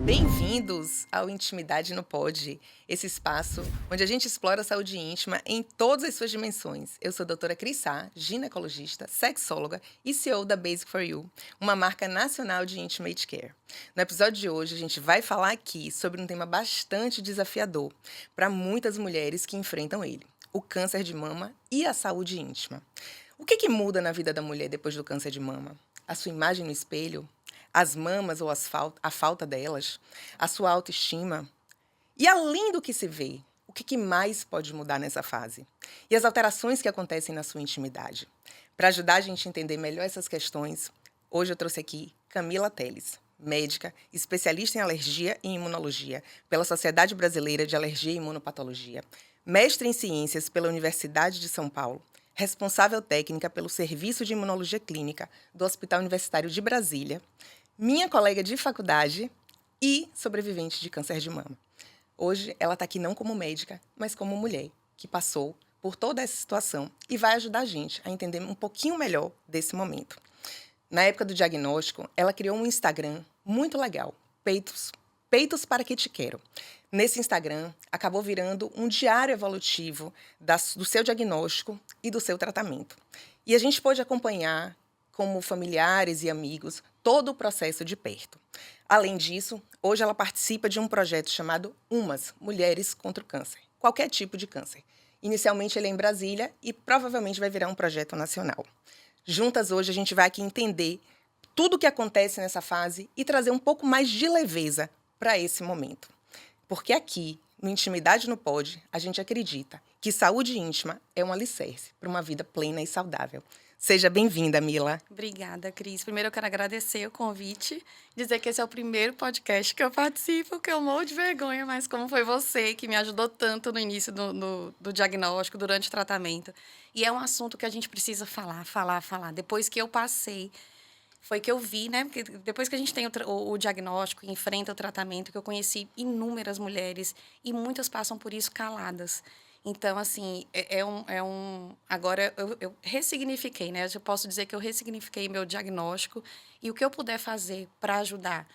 Bem-vindos ao Intimidade no Pod, esse espaço onde a gente explora a saúde íntima em todas as suas dimensões. Eu sou a doutora Cris Sá, ginecologista, sexóloga e CEO da Basic for You, uma marca nacional de Intimate Care. No episódio de hoje, a gente vai falar aqui sobre um tema bastante desafiador para muitas mulheres que enfrentam ele: o câncer de mama e a saúde íntima. O que muda na vida da mulher depois do câncer de mama? A sua imagem no espelho? As mamas ou a falta delas, a sua autoestima? E além do que se vê, o que mais pode mudar nessa fase? E as alterações que acontecem na sua intimidade? Para ajudar a gente a entender melhor essas questões, hoje eu trouxe aqui Camila Teles, médica, especialista em alergia e imunologia pela Sociedade Brasileira de Alergia e Imunopatologia, mestre em ciências pela Universidade de São Paulo, responsável técnica pelo Serviço de Imunologia Clínica do Hospital Universitário de Brasília, minha colega de faculdade e sobrevivente de câncer de mama. Hoje, ela está aqui não como médica, mas como mulher, que passou por toda essa situação e vai ajudar a gente a entender um pouquinho melhor desse momento. Na época do diagnóstico, ela criou um Instagram muito legal, Peitos para que te quero. Nesse Instagram, acabou virando um diário evolutivo do seu diagnóstico e do seu tratamento. E a gente pôde acompanhar, como familiares e amigos, todo o processo de perto. Além disso, hoje ela participa de um projeto chamado UMAS, Mulheres contra o Câncer, qualquer tipo de câncer. Inicialmente ele é em Brasília e provavelmente vai virar um projeto nacional. Juntas hoje a gente vai aqui entender tudo o que acontece nessa fase e trazer um pouco mais de leveza para esse momento. Porque aqui, no Intimidade no Pod, a gente acredita que saúde íntima é um alicerce para uma vida plena e saudável. Seja bem-vinda, Mila. Obrigada, Cris. Primeiro eu quero agradecer o convite, dizer que esse é o primeiro podcast que eu participo, que eu morro de vergonha, mas como foi você que me ajudou tanto no início do diagnóstico, durante o tratamento. E é um assunto que a gente precisa falar. Depois que eu passei, foi que eu vi, né? Porque depois que a gente tem o diagnóstico e enfrenta o tratamento, que eu conheci inúmeras mulheres e muitas passam por isso caladas. Então, assim, agora, eu ressignifiquei, né? Eu posso dizer que eu ressignifiquei meu diagnóstico e o que eu puder fazer para ajudar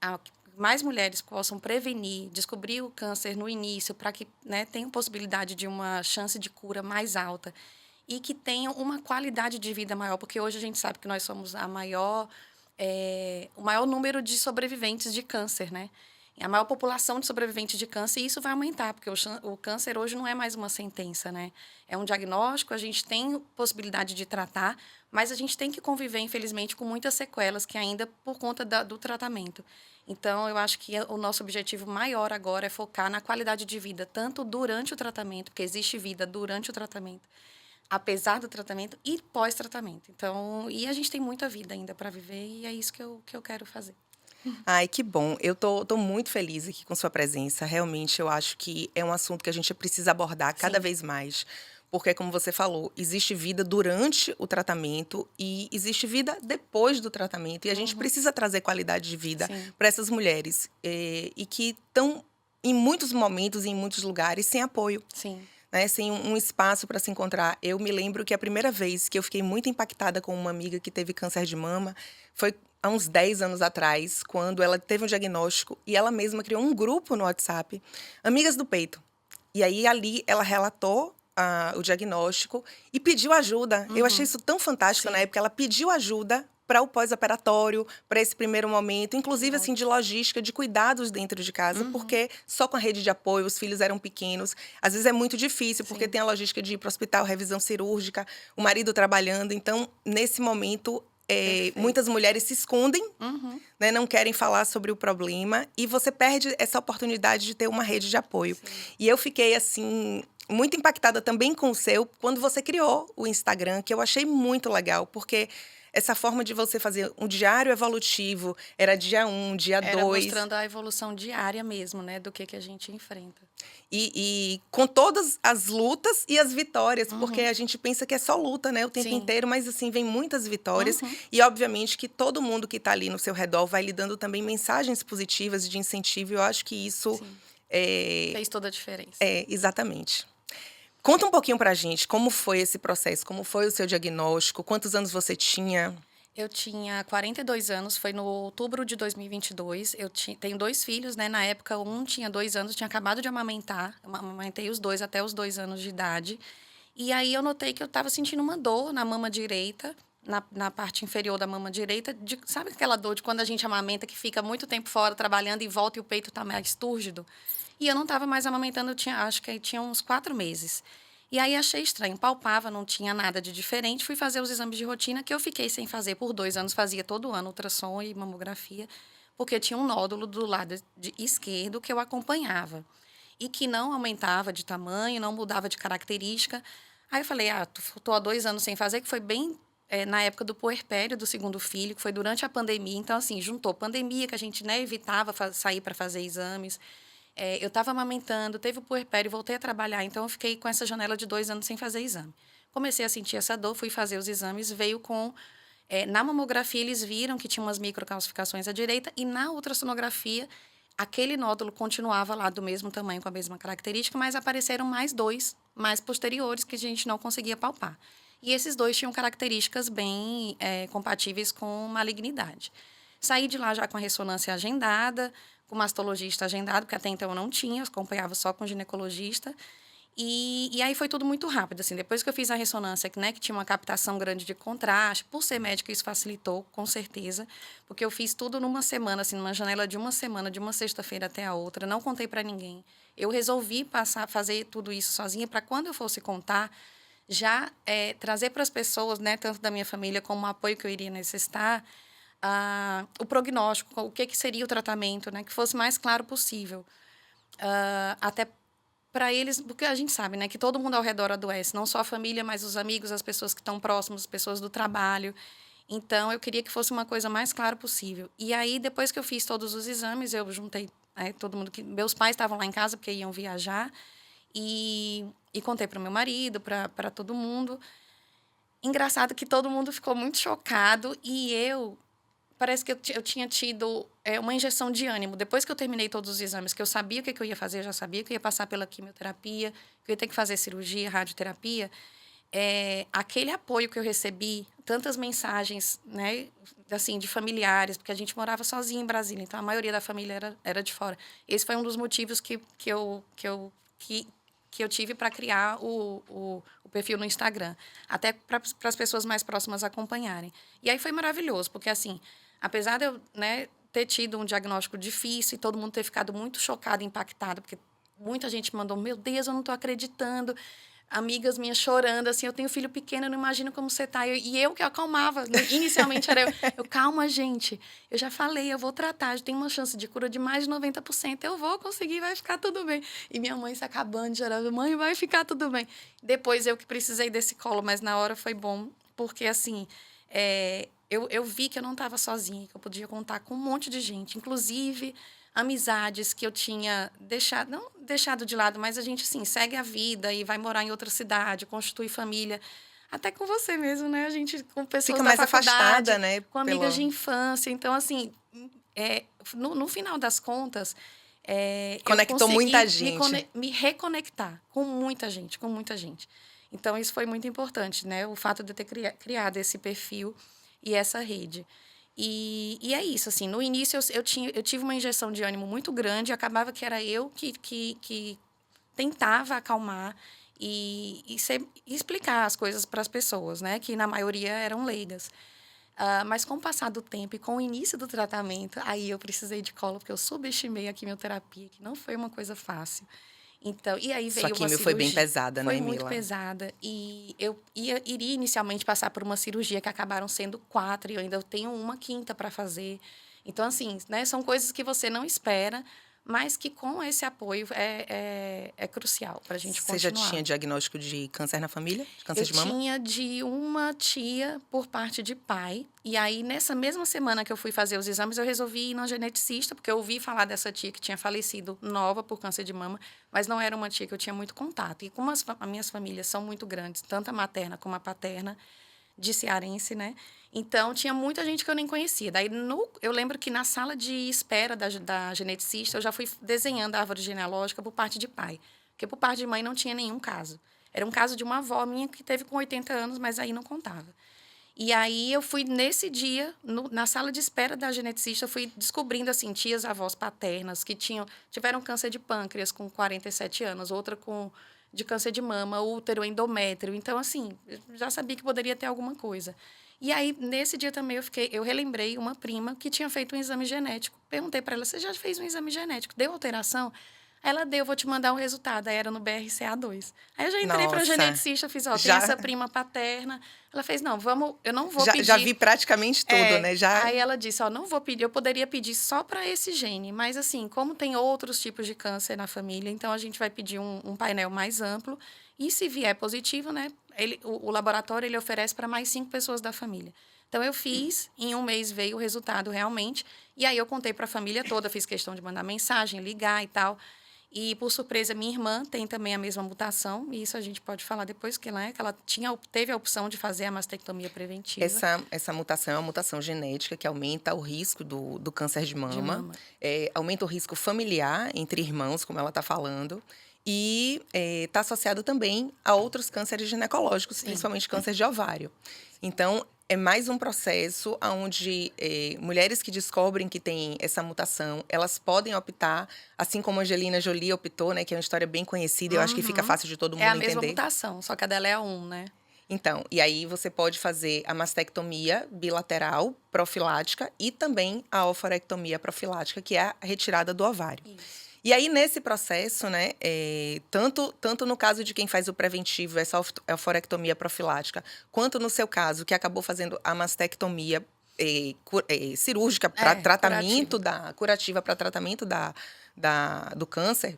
a que mais mulheres possam prevenir, descobrir o câncer no início, para que, né, tenham possibilidade de uma chance de cura mais alta e que tenham uma qualidade de vida maior, porque hoje a gente sabe que nós somos o maior número de sobreviventes de câncer, né? A maior população de sobreviventes de câncer, e isso vai aumentar, porque o câncer hoje não é mais uma sentença, né? É um diagnóstico, a gente tem possibilidade de tratar, mas a gente tem que conviver, infelizmente, com muitas sequelas que ainda por conta do tratamento. Então, eu acho que o nosso objetivo maior agora é focar na qualidade de vida, tanto durante o tratamento, porque existe vida durante o tratamento, apesar do tratamento e pós-tratamento. Então, e a gente tem muita vida ainda para viver, e é isso que eu quero fazer. Ai, que bom. Eu tô muito feliz aqui com sua presença. Realmente, eu acho que é um assunto que a gente precisa abordar cada Sim. vez mais. Porque, como você falou, existe vida durante o tratamento e existe vida depois do tratamento. E a gente precisa trazer qualidade de vida para essas mulheres. E que estão, em muitos momentos e em muitos lugares, sem apoio. Sim. Né, sem um espaço para se encontrar. Eu me lembro que a primeira vez que eu fiquei muito impactada com uma amiga que teve câncer de mama foi há uns 10 anos atrás, quando ela teve um diagnóstico e ela mesma criou um grupo no WhatsApp, Amigas do Peito. E aí, ali, ela relatou o diagnóstico e pediu ajuda. Eu achei isso tão fantástico. Na época. Ela pediu ajuda para o pós-operatório, para esse primeiro momento, inclusive assim de logística, de cuidados dentro de casa, porque só com a rede de apoio, os filhos eram pequenos. Às vezes é muito difícil, porque tem a logística de ir para o hospital, revisão cirúrgica, o marido trabalhando. Então, nesse momento, muitas mulheres se escondem, né, não querem falar sobre o problema, e você perde essa oportunidade de ter uma rede de apoio. E eu fiquei, assim, muito impactada também com o seu, quando você criou o Instagram, que eu achei muito legal, porque essa forma de você fazer um diário evolutivo, era dia 1, dia 2. Era mostrando a evolução diária mesmo, né, do que a gente enfrenta. E com todas as lutas e as vitórias, porque a gente pensa que é só luta, né, o tempo inteiro, mas assim, vem muitas vitórias. E obviamente que todo mundo que está ali no seu redor vai lhe dando também mensagens positivas e de incentivo. Eu acho que isso fez toda a diferença. Exatamente. Conta um pouquinho pra gente como foi esse processo, como foi o seu diagnóstico, quantos anos você tinha? Eu tinha 42 anos, foi no outubro de 2022. Tenho 2 filhos, né? Na época, um tinha 2 anos, tinha acabado de amamentar. Amamentei os dois até os 2 anos de idade. E aí eu notei que eu estava sentindo uma dor na mama direita, na parte inferior da mama direita. Sabe aquela dor de quando a gente amamenta, que fica muito tempo fora trabalhando e volta e o peito está mais túrgido? E eu não estava mais amamentando, acho que tinha uns 4 meses. E aí achei estranho, palpava, não tinha nada de diferente. Fui fazer os exames de rotina, que eu fiquei sem fazer por 2 anos, fazia todo ano ultrassom e mamografia, porque tinha um nódulo do lado esquerdo que eu acompanhava. E que não aumentava de tamanho, não mudava de característica. Aí eu falei, tô há 2 anos sem fazer, que foi bem na época do puerpério do segundo filho, que foi durante a pandemia. Então, assim, juntou pandemia, que a gente, né, evitava sair para fazer exames. Eu estava amamentando, teve o puerpério, voltei a trabalhar, então eu fiquei com essa janela de 2 anos sem fazer exame. Comecei a sentir essa dor, fui fazer os exames, veio com... na mamografia, eles viram que tinha umas microcalcificações à direita, e na ultrassonografia, aquele nódulo continuava lá do mesmo tamanho, com a mesma característica, mas apareceram mais 2, mais posteriores, que a gente não conseguia palpar. E esses 2 tinham características bem compatíveis com malignidade. Saí de lá já com a ressonância agendada, com o mastologista agendado, porque até então eu não tinha, eu acompanhava só com o ginecologista. E aí foi tudo muito rápido, assim. Depois que eu fiz a ressonância, né, que tinha uma captação grande de contraste, por ser médica isso facilitou, com certeza, porque eu fiz tudo numa semana, assim, numa janela de uma semana, de uma sexta-feira até a outra, não contei para ninguém. Eu resolvi fazer tudo isso sozinha, para quando eu fosse contar, já trazer para as pessoas, né, tanto da minha família como o apoio que eu iria necessitar, o prognóstico, o que seria o tratamento, né, que fosse mais claro possível. Até para eles, porque a gente sabe, né, que todo mundo ao redor adoece, não só a família, mas os amigos, as pessoas que estão próximas, as pessoas do trabalho. Então, eu queria que fosse uma coisa mais clara possível. E aí, depois que eu fiz todos os exames, eu juntei todo mundo que... Meus pais estavam lá em casa, porque iam viajar, e contei para o meu marido, para todo mundo. Engraçado que todo mundo ficou muito chocado, e parece que eu tinha tido uma injeção de ânimo. Depois que eu terminei todos os exames, que eu sabia o que eu ia fazer, eu já sabia que eu ia passar pela quimioterapia, que eu ia ter que fazer cirurgia, radioterapia. Aquele apoio que eu recebi, tantas mensagens, né, assim, de familiares, porque a gente morava sozinha em Brasília, então a maioria da família era de fora. Esse foi um dos motivos que eu tive para criar o perfil no Instagram, até para as pessoas mais próximas acompanharem. E aí foi maravilhoso, porque assim, apesar de eu, né, ter tido um diagnóstico difícil e todo mundo ter ficado muito chocado, impactado, porque muita gente mandou, meu Deus, eu não estou acreditando. Amigas minhas chorando, assim, eu tenho filho pequeno, eu não imagino como você tá. E eu que acalmava, inicialmente era calma, gente, eu já falei, eu vou tratar, eu tenho uma chance de cura de mais de 90%, eu vou conseguir, vai ficar tudo bem. E minha mãe se acabando de chorar, mãe, vai ficar tudo bem. Depois eu que precisei desse colo, mas na hora foi bom, porque assim, eu vi que eu não estava sozinha, que eu podia contar com um monte de gente, inclusive amizades que eu tinha deixado, não deixado de lado, mas a gente, assim, segue a vida e vai morar em outra cidade, constitui família. Até com você mesmo, né? A gente, com pessoas Fica da mais faculdade, afastada, né? com amigas de infância. Então, assim, no final das contas, eu Conectou consegui muita gente. me reconectar com muita gente, com muita gente. Então, isso foi muito importante, né? O fato de eu ter criado esse perfil e essa rede. E é isso, assim, no início eu tive uma injeção de ânimo muito grande, e acabava que era eu que tentava acalmar e explicar as coisas para as pessoas, né, que na maioria eram leigas. Mas com o passar do tempo e com o início do tratamento, aí eu precisei de colo, porque eu subestimei a quimioterapia, que não foi uma coisa fácil. Então, e aí Sua veio uma químio foi bem cirurgia. pesada, Foi né, muito Mila? pesada. E eu iria inicialmente passar por uma cirurgia que acabaram sendo 4, e eu ainda tenho uma quinta para fazer. Então, assim, né, são coisas que você não espera, mas que com esse apoio é crucial para a gente Você já continuar. tinha diagnóstico de câncer na família? De câncer Eu de mama? tinha de uma tia por parte de pai. E aí, nessa mesma semana que eu fui fazer os exames, eu resolvi ir na geneticista, porque eu ouvi falar dessa tia que tinha falecido nova por câncer de mama, mas não era uma tia que eu tinha muito contato. E como as minhas famílias são muito grandes, tanto a materna como a paterna, de cearense, né? Então, tinha muita gente que eu nem conhecia. Daí, eu lembro que na sala de espera da geneticista, eu já fui desenhando a árvore genealógica por parte de pai. Porque por parte de mãe não tinha nenhum caso. Era um caso de uma avó minha que teve com 80 anos, mas aí não contava. E aí eu fui nesse dia, na sala de espera da geneticista, eu fui descobrindo assim, tias avós paternas que tiveram câncer de pâncreas com 47 anos, outra de câncer de mama, útero, endométrio. Então, assim, eu já sabia que poderia ter alguma coisa. E aí, nesse dia também, eu relembrei uma prima que tinha feito um exame genético. Perguntei para ela, você já fez um exame genético? Deu alteração? Aí ela deu, vou te mandar um resultado. Aí era no BRCA2. Aí eu já entrei para a Nossa, geneticista, fiz, ó, tem já, essa prima paterna. Ela fez, não, eu não vou já pedir. vi praticamente tudo, né? Já Aí ela disse, ó, não vou pedir, eu poderia pedir só para esse gene, mas assim, como tem outros tipos de câncer na família, então a gente vai pedir um painel mais amplo, e se vier positivo, né, o laboratório ele oferece para mais 5 pessoas da família. Então eu fiz, em um mês veio o resultado realmente, e aí eu contei para a família toda, fiz questão de mandar mensagem, ligar e tal. E, por surpresa, minha irmã tem também a mesma mutação, e isso a gente pode falar depois, que ela teve a opção de fazer a mastectomia preventiva. essa mutação é uma mutação genética que aumenta o risco do câncer de De mama, mama. aumenta o risco familiar entre irmãos, como ela está falando, e está associado também a outros cânceres ginecológicos, Sim. principalmente câncer de ovário. Então, é mais um processo onde mulheres que descobrem que têm essa mutação, elas podem optar, assim como a Angelina Jolie optou, né, que é uma história bem conhecida, eu acho que fica fácil de todo mundo É a entender. mesma mutação, só que a dela é a 1, né? Então, e aí você pode fazer a mastectomia bilateral profilática e também a oforectomia profilática, que é a retirada do ovário. Isso. E aí, nesse processo, né, tanto no caso de quem faz o preventivo, essa oforectomia profilática, quanto no seu caso, que acabou fazendo a mastectomia cirúrgica para tratamento curativa para tratamento do câncer,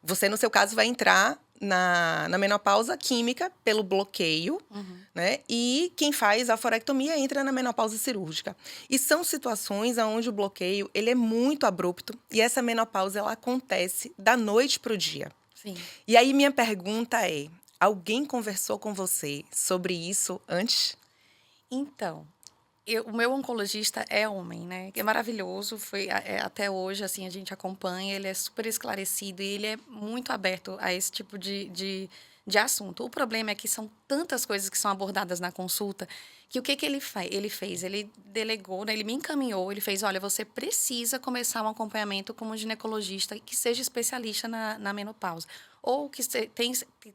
você, no seu caso, vai entrar na menopausa química pelo bloqueio, né? E quem faz a forectomia entra na menopausa cirúrgica. E são situações onde o bloqueio ele é muito abrupto e essa menopausa ela acontece da noite para o dia. Sim. E aí minha pergunta é: alguém conversou com você sobre isso antes? Então, o meu oncologista é homem, né? Que é maravilhoso, até hoje, assim, a gente acompanha, ele é super esclarecido e ele é muito aberto a esse tipo de assunto. O problema é que são tantas coisas que são abordadas na consulta, que o que ele fez? Ele delegou, né? Ele me encaminhou, ele fez, olha, você precisa começar um acompanhamento como ginecologista que seja especialista na menopausa, ou que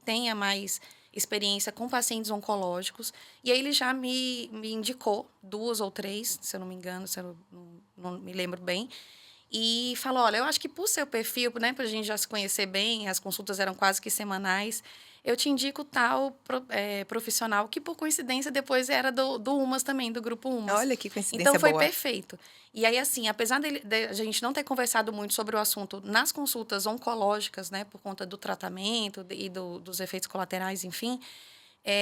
tenha mais experiência com pacientes oncológicos. E aí ele já me indicou 2 ou 3, se eu não me engano, se eu não me lembro bem. E falou, olha, eu acho que por seu perfil, né, pra gente já se conhecer bem, as consultas eram quase que semanais, eu te indico tal profissional, que por coincidência depois era do UMAS também, do grupo UMAS. Olha que coincidência Então foi boa. perfeito. E aí, assim, apesar de a gente não ter conversado muito sobre o assunto nas consultas oncológicas, né, por conta do tratamento e dos efeitos colaterais, enfim,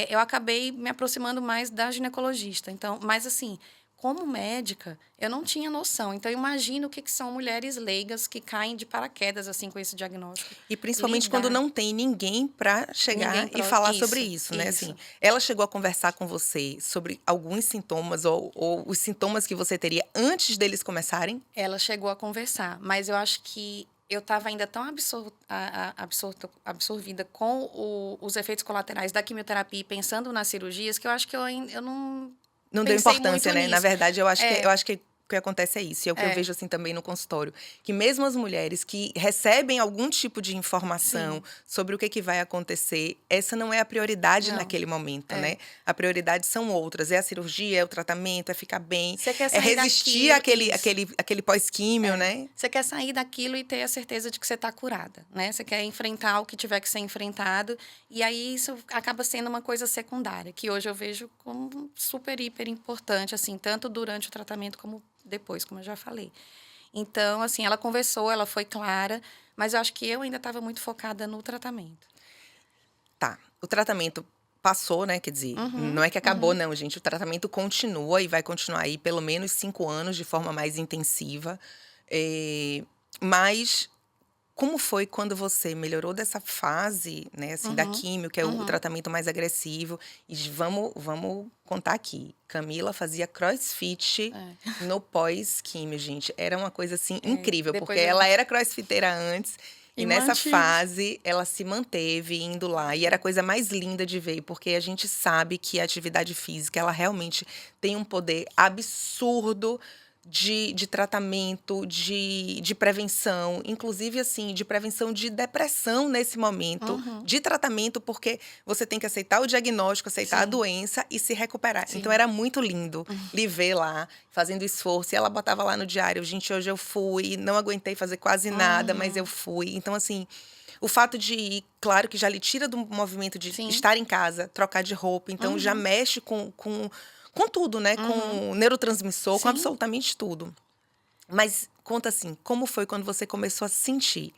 eu acabei me aproximando mais da ginecologista. Então, mas assim, como médica, eu não tinha noção. Então, eu imagino o que são mulheres leigas que caem de paraquedas, assim, com esse diagnóstico. E principalmente quando não tem ninguém para chegar e falar sobre isso, né? Assim, ela chegou a conversar com você sobre alguns sintomas ou os sintomas que você teria antes deles começarem? Ela chegou a conversar, mas eu acho que eu estava ainda tão absorvida com os efeitos colaterais da quimioterapia e pensando nas cirurgias que eu acho que eu não deu pensei importância, muito né? Na nisso. verdade, eu acho que o que acontece é isso. E é o que eu vejo assim também no consultório. Que mesmo as mulheres que recebem algum tipo de informação Sim. sobre o que vai acontecer, essa não é a prioridade naquele momento, né? A prioridade são outras. É a cirurgia, é o tratamento, é ficar bem. Você quer É sair resistir àquele pós-químio, né? Você quer sair daquilo e ter a certeza de que você está curada, né? Você quer enfrentar o que tiver que ser enfrentado. E aí isso acaba sendo uma coisa secundária, que hoje eu vejo como super, hiper importante, assim, tanto durante o tratamento como depois, como eu já falei. Então, assim, ela conversou, ela foi clara, mas eu acho que eu ainda estava muito focada no tratamento. Tá. O tratamento passou, né? Quer dizer, não é que acabou, não, gente. O tratamento continua e vai continuar aí pelo menos 5 anos de forma mais intensiva. Mas como foi quando você melhorou dessa fase, né, assim, da químio, que é o tratamento mais agressivo? E vamos contar aqui. Camila fazia crossfit no pós-químio, gente. Era uma coisa, assim, incrível. Porque ela era crossfiteira antes. E E nessa mantive. fase, ela se manteve indo lá. E era a coisa mais linda de ver, porque a gente sabe que a atividade física, ela realmente tem um poder absurdo de tratamento, de prevenção, inclusive assim, de prevenção de depressão nesse momento, Uhum. de tratamento, porque você tem que aceitar o diagnóstico, aceitar a Sim, doença e se recuperar. Então sim. era muito lindo lhe ver lá, fazendo esforço. E ela botava lá no diário, gente, hoje eu fui, não aguentei fazer quase nada, mas eu Uhum. fui. Então, assim, o fato de ir, claro que já lhe tira do movimento de Sim. estar em casa, trocar de roupa, então já Uhum. mexe com tudo, né? Uhum. Com o neurotransmissor, com Sim. absolutamente tudo. Mas conta assim, como foi quando você começou a sentir?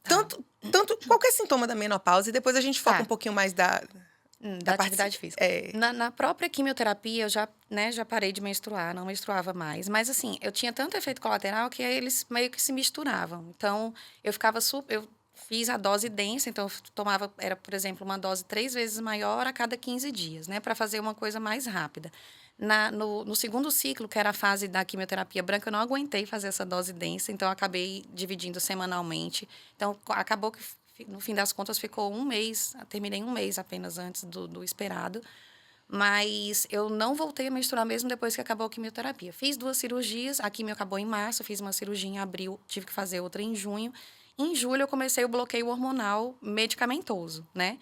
Tá. Tanto qualquer sintoma da menopausa, e depois a gente foca um Tá. pouquinho mais da Da parte. atividade física. É, Na própria quimioterapia, eu já, né, já parei de menstruar, não menstruava mais. Mas, assim, eu tinha tanto efeito colateral que eles meio que se misturavam. Então, eu ficava super. Eu fiz a dose densa, então eu tomava, era, por exemplo, uma dose 3 vezes maior a cada 15 dias, né, para fazer uma coisa mais rápida. No segundo ciclo, que era a fase da quimioterapia branca, eu não aguentei fazer essa dose densa, então eu acabei dividindo semanalmente. Então, acabou que no fim das contas, ficou um mês, terminei um mês apenas antes do esperado, mas eu não voltei a menstruar mesmo depois que acabou a quimioterapia. Fiz 2 cirurgias, a quimio acabou em março, fiz uma cirurgia em abril, tive que fazer outra em junho. Em julho, eu comecei o bloqueio hormonal medicamentoso, né?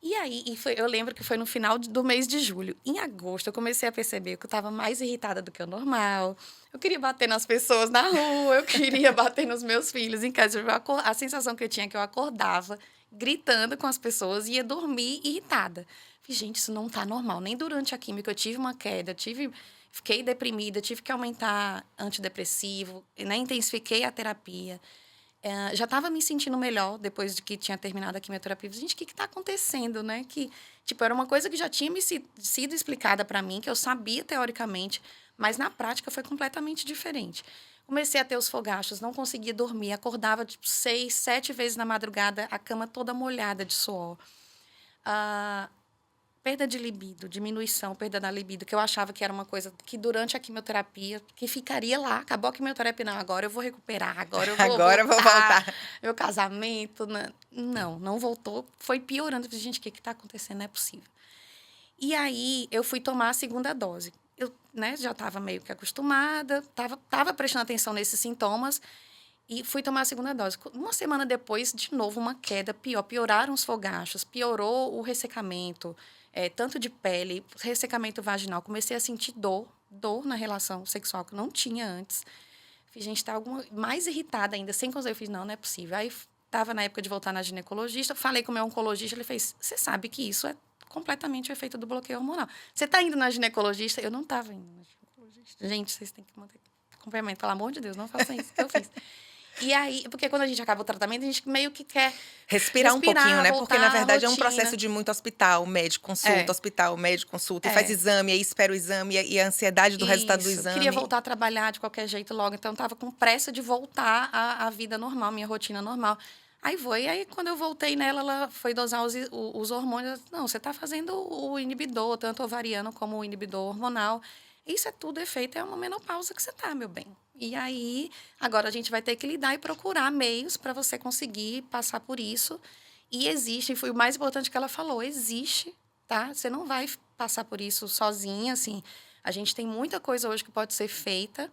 E aí, eu lembro que foi no final do mês de julho. Em agosto, eu comecei a perceber que eu estava mais irritada do que o normal. Eu queria bater nas pessoas na rua, eu queria bater nos meus filhos em casa. A sensação que eu tinha é que eu acordava gritando com as pessoas e ia dormir irritada. Falei, gente, isso não está normal. Nem durante a química eu tive uma queda, fiquei deprimida, tive que aumentar antidepressivo, né? Intensifiquei a terapia. Já estava me sentindo melhor depois de que tinha terminado a quimioterapia. Gente, o que está acontecendo, né? Que, tipo, era uma coisa que já tinha sido explicada para mim, que eu sabia teoricamente, mas na prática foi completamente diferente. Comecei a ter os fogachos, não conseguia dormir, acordava, tipo, 6, 7 vezes na madrugada, a cama toda molhada de suor. Ah, perda de libido, diminuição, perda da libido, que eu achava que era uma coisa que durante a quimioterapia, que ficaria lá. Acabou a quimioterapia, não, agora eu vou recuperar, agora eu vou agora eu vou voltar. voltar. Meu casamento, né? Não voltou, foi piorando. Eu falei, gente, o que está acontecendo? Não é possível. E aí, eu fui tomar a segunda dose. Eu, né, já estava meio que acostumada, estava prestando atenção nesses sintomas, e fui tomar a segunda dose. Uma semana depois, de novo, uma queda pior. Pioraram os fogachos, piorou o ressecamento, tanto de pele, ressecamento vaginal. Comecei a sentir dor na relação sexual que eu não tinha antes. Fiz, gente, tá mais irritada ainda, sem conseguir. Eu fiz, não é possível. Aí, estava na época de voltar na ginecologista, falei com o meu oncologista, ele fez, você sabe que isso é completamente o efeito do bloqueio hormonal. Você está indo na ginecologista? Eu não estava indo na ginecologista. Gente, vocês têm que manter acompanhamento, pelo amor de Deus, não façam isso que eu fiz. E aí, porque quando a gente acaba o tratamento, a gente meio que quer Respirar um pouquinho, né? Porque, na voltar à verdade, é um rotina. processo de muito hospital, médico, consulta, e faz É. exame, aí espera o exame, e a ansiedade do resultado do Isso. Queria exame. voltar a trabalhar de qualquer jeito logo, então estava com pressa de voltar à vida normal, minha rotina normal. Aí foi, aí quando eu voltei nela, ela foi dosar os hormônios. Não, você está fazendo o inibidor, tanto ovariano como o inibidor hormonal. Isso é tudo efeito, é uma menopausa que você está, meu bem. E aí, agora a gente vai ter que lidar e procurar meios para você conseguir passar por isso. E existe, e foi o mais importante que ela falou, existe, tá? Você não vai passar por isso sozinha, assim. A gente tem muita coisa hoje que pode ser feita.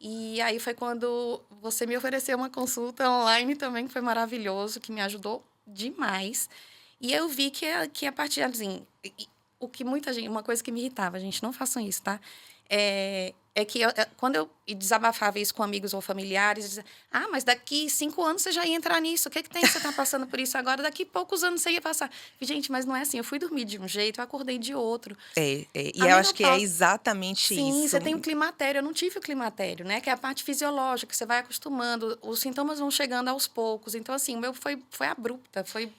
E aí foi quando você me ofereceu uma consulta online também, que foi maravilhoso, que me ajudou demais. E eu vi que a partir, assim, o que muita gente, uma coisa que me irritava, gente, não façam isso, tá? É que quando eu desabafava isso com amigos ou familiares, dizia, mas daqui 5 anos você já ia entrar nisso, o que tem que você está passando por isso agora? Daqui poucos anos você ia passar. Gente, mas não é assim, eu fui dormir de um jeito, eu acordei de outro. E A eu acho que é menopausa. exatamente Sim, isso. você tem o climatério. Eu não tive o climatério, né? Que é a parte fisiológica, que você vai acostumando. Os sintomas vão chegando aos poucos. Então, assim, o meu foi abrupta. Foi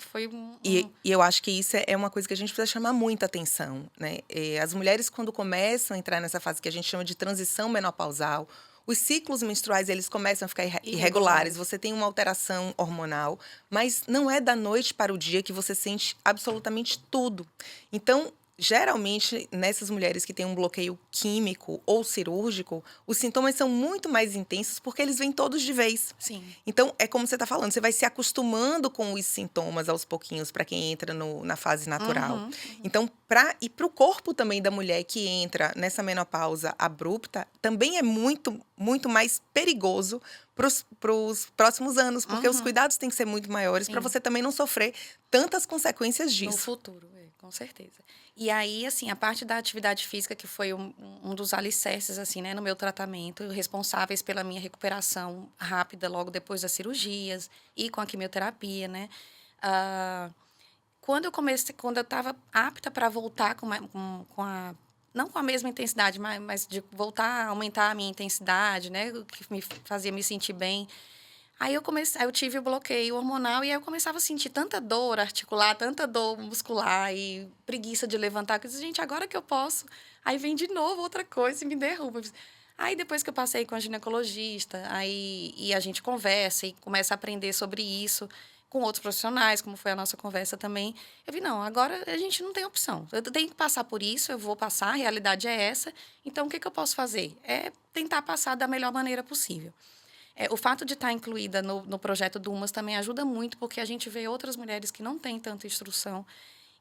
E eu acho que isso é uma coisa que a gente precisa chamar muita atenção, né? As mulheres, quando começam a entrar nessa fase que a gente chama de transição menopausal, os ciclos menstruais, eles começam a ficar irregulares. Você tem uma alteração hormonal, mas não é da noite para o dia que você sente absolutamente tudo. Então, geralmente, nessas mulheres que têm um bloqueio químico ou cirúrgico, os sintomas são muito mais intensos porque eles vêm todos de vez. Sim. Então, é como você está falando, você vai se acostumando com os sintomas aos pouquinhos para quem entra na fase natural. Uhum. Então, e para o corpo também da mulher que entra nessa menopausa abrupta, também é muito, muito mais perigoso para os próximos anos, porque os Uhum. cuidados têm que ser muito maiores para Sim. você também não sofrer tantas consequências No disso. futuro, com certeza. E aí, assim, a parte da atividade física, que foi um dos alicerces, assim, né, no meu tratamento, responsáveis pela minha recuperação rápida logo depois das cirurgias e com a quimioterapia, né? Ah, quando eu estava apta para voltar com a não com a mesma intensidade, mas de voltar a aumentar a minha intensidade, né, o que me fazia me sentir bem. Aí eu tive o bloqueio hormonal e aí eu começava a sentir tanta dor articular, tanta dor muscular e preguiça de levantar, que eu disse, gente, agora que eu posso. Aí vem de novo outra coisa e me derruba. Aí depois que eu passei com a ginecologista, e a gente conversa e começa a aprender sobre isso com outros profissionais, como foi a nossa conversa também, eu vi, não, agora a gente não tem opção. Eu tenho que passar por isso, eu vou passar, a realidade é essa. Então, o que eu posso fazer? É tentar passar da melhor maneira possível. O fato de estar incluída no projeto Dumas também ajuda muito, porque a gente vê outras mulheres que não têm tanta instrução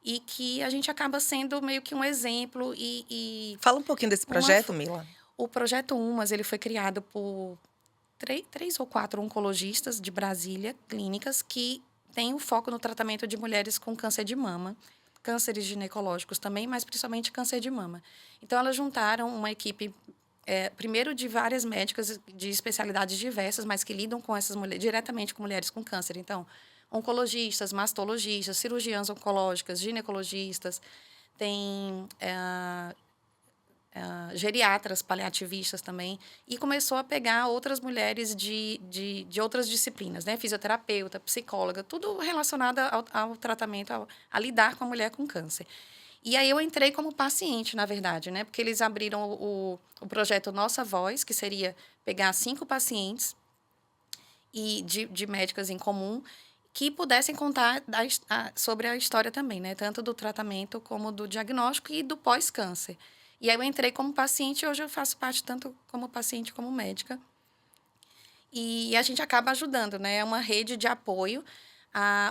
e que a gente acaba sendo meio que um exemplo Fala um pouquinho desse projeto, Mila. o projeto Umas, ele foi criado por três ou quatro oncologistas de Brasília, clínicas, que têm o foco no tratamento de mulheres com câncer de mama, cânceres ginecológicos também, mas principalmente câncer de mama. Então, elas juntaram uma equipe primeiro de várias médicas de especialidades diversas, mas que lidam com essas mulheres, diretamente com mulheres com câncer. Então, oncologistas, mastologistas, cirurgiãs oncológicas, ginecologistas, tem geriatras paliativistas também, e começou a pegar outras mulheres de outras disciplinas, né? Fisioterapeuta, psicóloga, tudo relacionado ao tratamento, a lidar com a mulher com câncer. E aí eu entrei como paciente, na verdade, né? Porque eles abriram o projeto Nossa Voz, que seria pegar 5 pacientes de médicas em comum que pudessem contar sobre a história também, né? Tanto do tratamento como do diagnóstico e do pós-câncer. E aí eu entrei como paciente e hoje eu faço parte tanto como paciente como médica. E a gente acaba ajudando, né? É uma rede de apoio.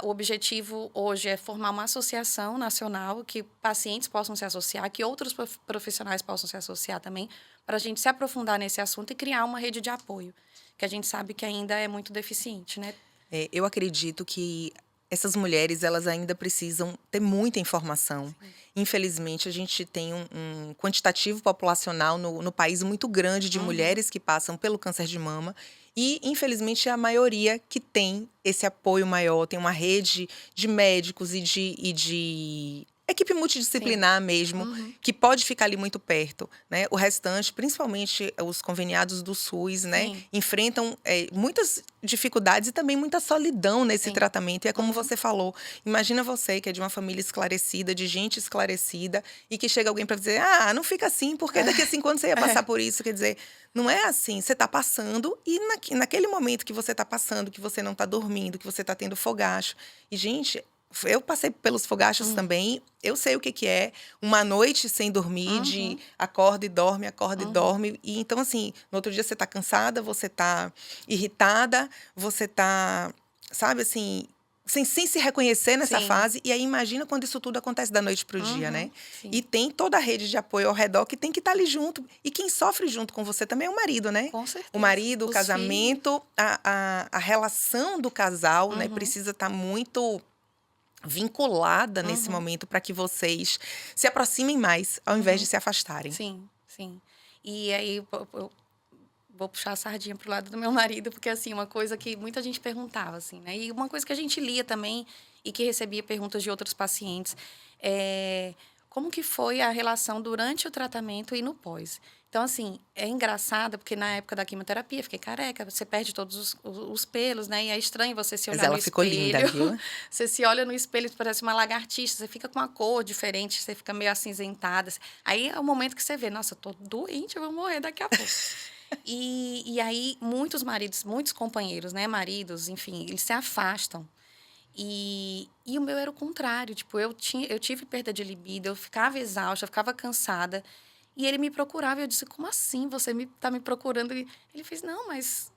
O objetivo hoje é formar uma associação nacional que pacientes possam se associar, que outros profissionais possam se associar também, para a gente se aprofundar nesse assunto e criar uma rede de apoio, que a gente sabe que ainda é muito deficiente, né? Eu acredito que essas mulheres, elas ainda precisam ter muita informação. Sim. Infelizmente, a gente tem um quantitativo populacional no país muito grande de mulheres que passam pelo câncer de mama. E, infelizmente, é a maioria que tem esse apoio maior, tem uma rede de médicos e de equipe multidisciplinar mesmo, que pode ficar ali muito perto, né? O restante, principalmente os conveniados do SUS, né? Sim. Enfrentam muitas dificuldades e também muita solidão nesse Sim. tratamento. E é como você falou, imagina você que é de uma família esclarecida, de gente esclarecida, e que chega alguém para dizer, não fica assim, porque daqui a 5 anos você ia passar por isso. Quer dizer, não é assim, você está passando e naquele momento que você está passando, que você não está dormindo, que você está tendo fogacho. E, gente, eu passei pelos fogachos também, eu sei o que é uma noite sem dormir, de acorda e dorme. E então, assim, no outro dia você tá cansada, você tá irritada, você tá, sabe, assim, sem se reconhecer nessa Sim. fase. E aí, imagina quando isso tudo acontece da noite pro dia, né? Sim. E tem toda a rede de apoio ao redor que tem que estar ali junto. E quem sofre junto com você também é o marido, né? Com certeza. O marido, o Os casamento, a relação do casal, né? Precisa estar muito vinculada nesse momento para que vocês se aproximem mais, ao invés de se afastarem. Sim, sim. E aí eu vou puxar a sardinha pro lado do meu marido, porque assim, uma coisa que muita gente perguntava, assim, né? E uma coisa que a gente lia também e que recebia perguntas de outros pacientes é como que foi a relação durante o tratamento e no pós. Então, assim, é engraçado, porque na época da quimioterapia, fiquei careca, você perde todos os pelos, né? E é estranho você se olhar Mas ela no ficou espelho. linda, viu? Você se olha no espelho, parece uma lagartixa, você fica com uma cor diferente, você fica meio acinzentada. Aí é o momento que você vê, nossa, eu tô doente, eu vou morrer daqui a pouco. E aí, muitos maridos, muitos companheiros, né, maridos, enfim, eles se afastam. E o meu era o contrário, tipo, eu tive perda de libido, eu ficava exausta, eu ficava cansada. E ele me procurava, e eu disse, como assim você tá me procurando? E ele fez, não, mas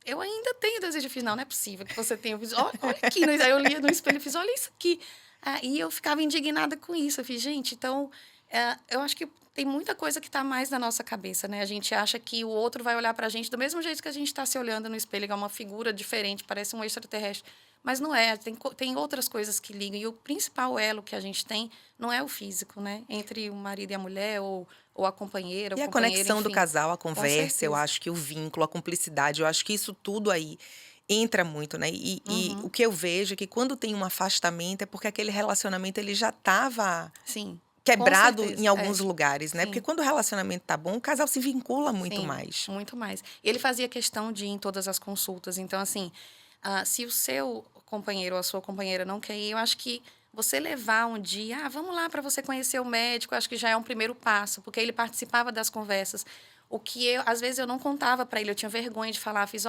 eu ainda tenho desejo. Eu fiz, não é possível que você tenha. Eu fiz, olha aqui. Aí eu lia no espelho e fiz, olha isso aqui. E eu ficava indignada com isso. Eu fiz, gente, então, eu acho que tem muita coisa que está mais na nossa cabeça, né? A gente acha que o outro vai olhar para a gente do mesmo jeito que a gente está se olhando no espelho, que é uma figura diferente, parece um extraterrestre. Mas não é, tem outras coisas que ligam. E o principal elo que a gente tem não é o físico, né? Entre o marido e a mulher, ou a companheira, E o a companheiro, conexão do enfim. casal, a Com conversa, eu certeza. acho que o vínculo, a cumplicidade, eu acho que isso tudo aí entra muito, né? E o Uhum. que eu vejo é que quando tem um afastamento é porque aquele relacionamento ele já estava Sim, com quebrado em certeza. alguns É, lugares, né? Porque sim. quando o relacionamento tá bom, o casal se vincula muito Sim, mais. muito mais. Ele fazia questão de ir em todas as consultas. Então, assim, se o seu companheiro ou a sua companheira não quer ir, eu acho que você levar um dia, vamos lá para você conhecer o médico, eu acho que já é um primeiro passo, porque ele participava das conversas. O que às vezes eu não contava para ele, eu tinha vergonha de falar, fiz,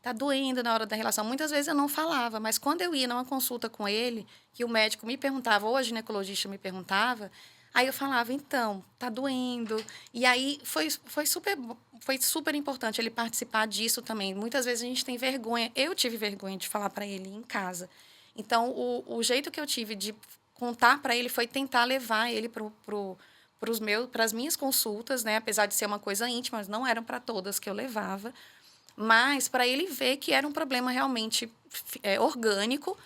tá doendo na hora da relação. Muitas vezes eu não falava, mas quando eu ia numa consulta com ele, que o médico me perguntava, ou a ginecologista me perguntava, aí eu falava, então, tá doendo. E aí foi super importante ele participar disso também. Muitas vezes a gente tem vergonha. Eu tive vergonha de falar para ele em casa. Então, o jeito que eu tive de contar para ele foi tentar levar ele para as minhas consultas, né? Apesar de ser uma coisa íntima, mas não eram para todas que eu levava. Mas para ele ver que era um problema realmente orgânico,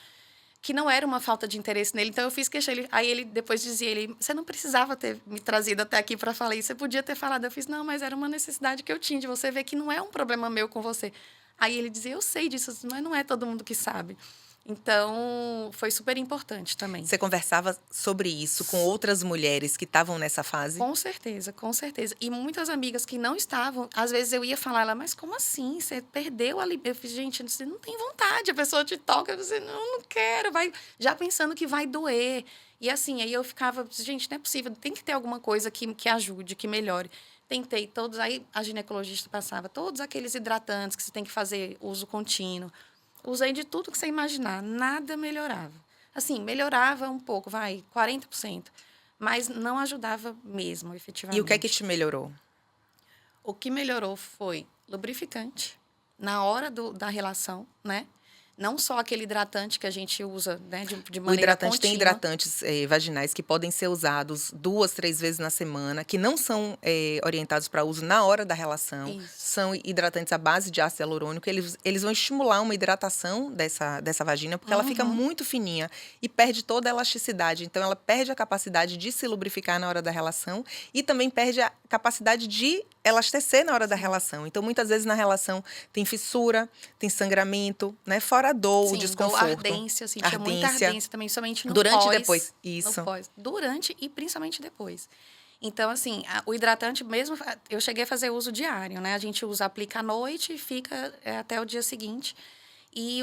que não era uma falta de interesse nele. Então eu fiz questão. Aí ele depois dizia, você não precisava ter me trazido até aqui para falar isso, você podia ter falado. Eu fiz, não, mas era uma necessidade que eu tinha de você ver que não é um problema meu com você. Aí ele dizia, eu sei disso, mas não é todo mundo que sabe. Então, foi super importante também. Você conversava sobre isso com outras mulheres que estavam nessa fase? Com certeza, com certeza. E muitas amigas que não estavam, às vezes eu ia falar, ela, mas como assim? Você perdeu a libido? Eu fiz, gente, você não tem vontade, a pessoa te toca, você não quero, vai já pensando que vai doer. E assim, aí eu ficava, gente, não é possível, tem que ter alguma coisa que ajude, que melhore. Tentei todos, aí a ginecologista passava todos aqueles hidratantes que você tem que fazer uso contínuo. Usei de tudo que você imaginar, nada melhorava. Assim, melhorava um pouco, vai, 40%. Mas não ajudava mesmo, E o que é que efetivamente. te melhorou? O que melhorou foi lubrificante na hora da relação, né? Não só aquele hidratante que a gente usa, né, de O maneira hidratante tem contínua. hidratantes vaginais que podem ser usados 2, 3 vezes na semana, que não são orientados para uso na hora da relação. Isso. São hidratantes à base de ácido hialurônico. Eles vão estimular uma hidratação dessa vagina, porque ela fica Uhum. muito fininha e perde toda a elasticidade. Então, ela perde a capacidade de se lubrificar na hora da relação e também perde a capacidade de elastecer na hora da relação. Então, muitas vezes na relação tem fissura, tem sangramento, né? Fora a dor, o Sim, dou desconforto. ardência, eu sentia muita Ardência. ardência também, somente no Durante e pós. depois. No Isso. pós. Durante e principalmente depois. Então, assim, o hidratante mesmo, eu cheguei a fazer uso diário, né? A gente usa, aplica à noite e fica até o dia seguinte. E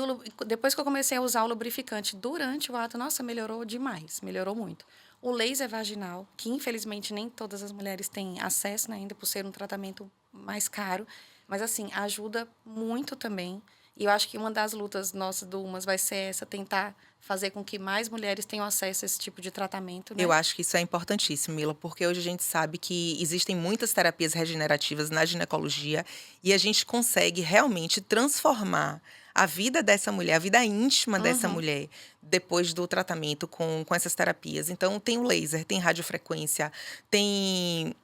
depois que eu comecei a usar o lubrificante durante o ato, nossa, melhorou demais, melhorou muito. O laser vaginal, que infelizmente nem todas as mulheres têm acesso, né, ainda por ser um tratamento mais caro, mas assim, ajuda muito também. E eu acho que uma das lutas nossas do UMAS vai ser essa, tentar fazer com que mais mulheres tenham acesso a esse tipo de tratamento, Eu né? acho que isso é importantíssimo, Mila, porque hoje a gente sabe que existem muitas terapias regenerativas na ginecologia e a gente consegue realmente transformar a vida dessa mulher, a vida íntima dessa Uhum. mulher, depois do tratamento com essas terapias. Então, tem o laser, tem radiofrequência, tem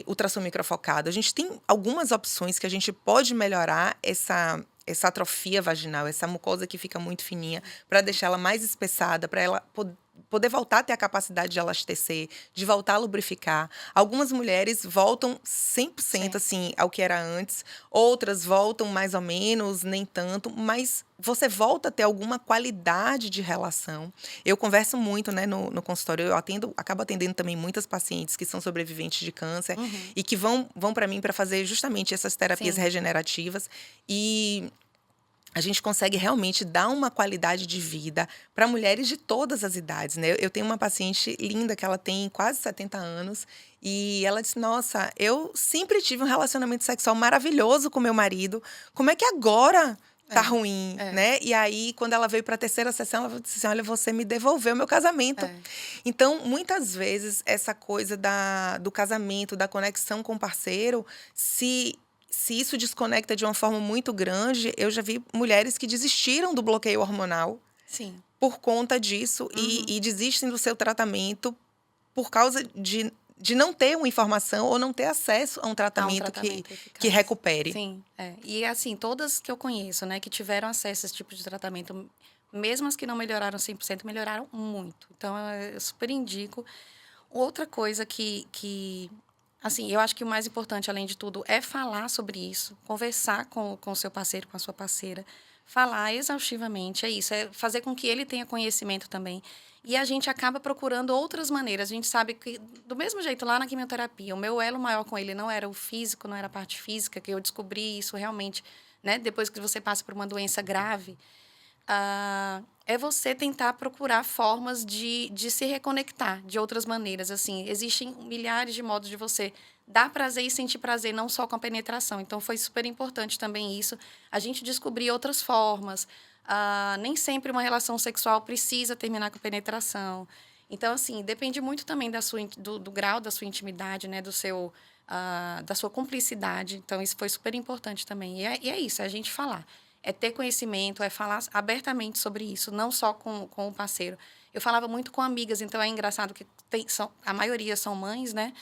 ultrassom microfocado. A gente tem algumas opções que a gente pode melhorar essa atrofia vaginal, essa mucosa que fica muito fininha, para deixar ela mais espessada, para ela poder voltar a ter a capacidade de elastecer, de voltar a lubrificar. Algumas mulheres voltam 100% Sim. assim ao que era antes, outras voltam mais ou menos, nem tanto, mas você volta a ter alguma qualidade de relação. Eu converso muito, né, no consultório, acabo atendendo também muitas pacientes que são sobreviventes de câncer Uhum. e que vão para mim para fazer justamente essas terapias Sim. regenerativas e a gente consegue realmente dar uma qualidade de vida para mulheres de todas as idades, né? Eu tenho uma paciente linda que ela tem quase 70 anos e ela disse: Nossa, eu sempre tive um relacionamento sexual maravilhoso com meu marido. Como é que agora tá ruim, né? E aí, quando ela veio para a terceira sessão, ela disse assim, olha, você me devolveu meu casamento. Então, muitas vezes, essa coisa do casamento, da conexão com o parceiro, se isso desconecta de uma forma muito grande, eu já vi mulheres que desistiram do bloqueio hormonal Sim. por conta disso e desistem do seu tratamento por causa de não ter uma informação ou não ter acesso a um tratamento que recupere. Sim, E assim, todas que eu conheço, né, que tiveram acesso a esse tipo de tratamento, mesmo as que não melhoraram 100%, melhoraram muito. Então, eu super indico. Outra coisa que assim, eu acho que o mais importante, além de tudo, é falar sobre isso, conversar com o seu parceiro, com a sua parceira, falar exaustivamente, é isso, é fazer com que ele tenha conhecimento também. E a gente acaba procurando outras maneiras. A gente sabe que, do mesmo jeito, lá na quimioterapia, o meu elo maior com ele não era o físico, não era a parte física, que eu descobri isso realmente, né? Depois que você passa por uma doença grave, é você tentar procurar formas de se reconectar de outras maneiras. Assim, existem milhares de modos de você dar prazer e sentir prazer, não só com a penetração. Então, foi super importante também isso. A gente descobrir outras formas. Nem sempre uma relação sexual precisa terminar com penetração. Então, assim, depende muito também do grau da sua intimidade, né? Da sua cumplicidade. Então, isso foi super importante também. E é isso, é a gente falar. É ter conhecimento, é falar abertamente sobre isso, não só com o parceiro. Eu falava muito com amigas, então é engraçado que a maioria são mães, né?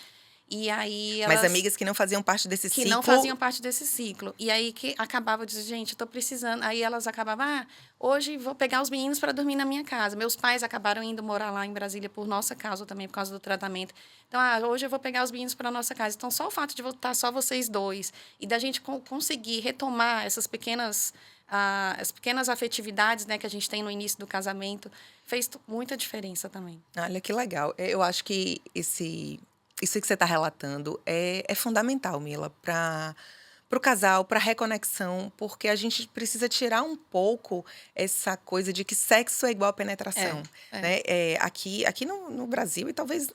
E aí Mas amigas que não faziam parte desse ciclo. Que não faziam parte desse ciclo. E aí que acabava dizendo, gente, eu tô precisando. Aí elas acabavam, hoje vou pegar os meninos para dormir na minha casa. Meus pais acabaram indo morar lá em Brasília por nossa causa também, por causa do tratamento. Então, hoje eu vou pegar os meninos para nossa casa. Então, só o fato de voltar só vocês dois e da gente conseguir retomar essas pequenas as pequenas afetividades, né, que a gente tem no início do casamento, fez muita diferença também. Olha que legal. Eu acho que isso que você está relatando é fundamental, Mila, para o casal, para a reconexão, porque a gente precisa tirar um pouco essa coisa de que sexo é igual a penetração. Né? Aqui no Brasil e talvez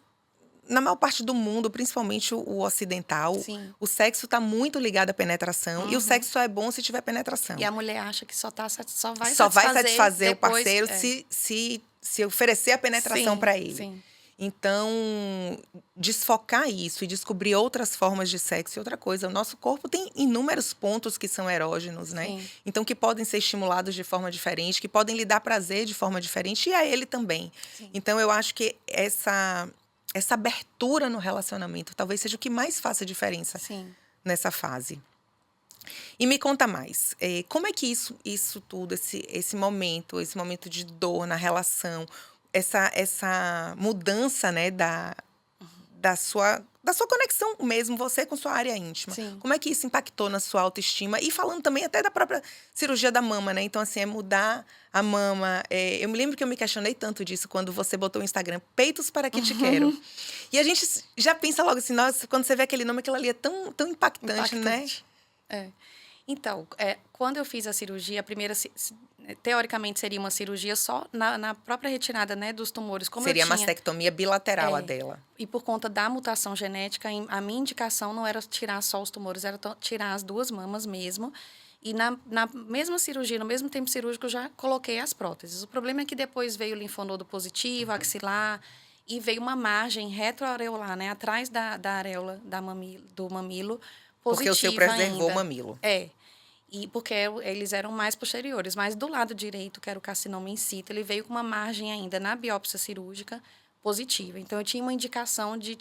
na maior parte do mundo, principalmente o ocidental, Sim. O sexo está muito ligado à penetração. E o sexo só é bom se tiver penetração. E a mulher acha que só vai satisfazer depois, o parceiro se oferecer a penetração para ele. Sim. Então, desfocar isso e descobrir outras formas de sexo e outra coisa. O nosso corpo tem inúmeros pontos que são erógenos, né? Sim. Então, que podem ser estimulados de forma diferente, que podem lhe dar prazer de forma diferente e a ele também. Sim. Então, eu acho que essa abertura no relacionamento talvez seja o que mais faça diferença nessa fase. E me conta mais, como é que isso tudo, esse momento de dor na relação, essa mudança, né, da sua conexão mesmo, você com sua área íntima. Sim. Como é que isso impactou na sua autoestima? E falando também até da própria cirurgia da mama, né? Então, assim, é mudar a mama. Eu me lembro que eu me questionei tanto disso quando você botou no Instagram, peitos para que te quero. E a gente já pensa logo assim, nossa, quando você vê aquele nome, aquilo ali é tão impactante, né? Então, quando eu fiz a cirurgia, a primeira, teoricamente, seria uma cirurgia só na própria retirada, né, dos tumores. Como seria mastectomia bilateral a dela. E por conta da mutação genética, a minha indicação não era tirar só os tumores, era tirar as duas mamas mesmo. E na mesma cirurgia, no mesmo tempo cirúrgico, eu já coloquei as próteses. O problema é que depois veio o linfonodo positivo, axilar, e veio uma margem retroareolar, né, atrás da areola do mamilo, positiva. Porque o seu preservou ainda. o mamilo. E porque eles eram mais posteriores. Mas do lado direito, que era o carcinoma in situ, ele veio com uma margem ainda na biópsia cirúrgica positiva. Então, eu tinha uma indicação de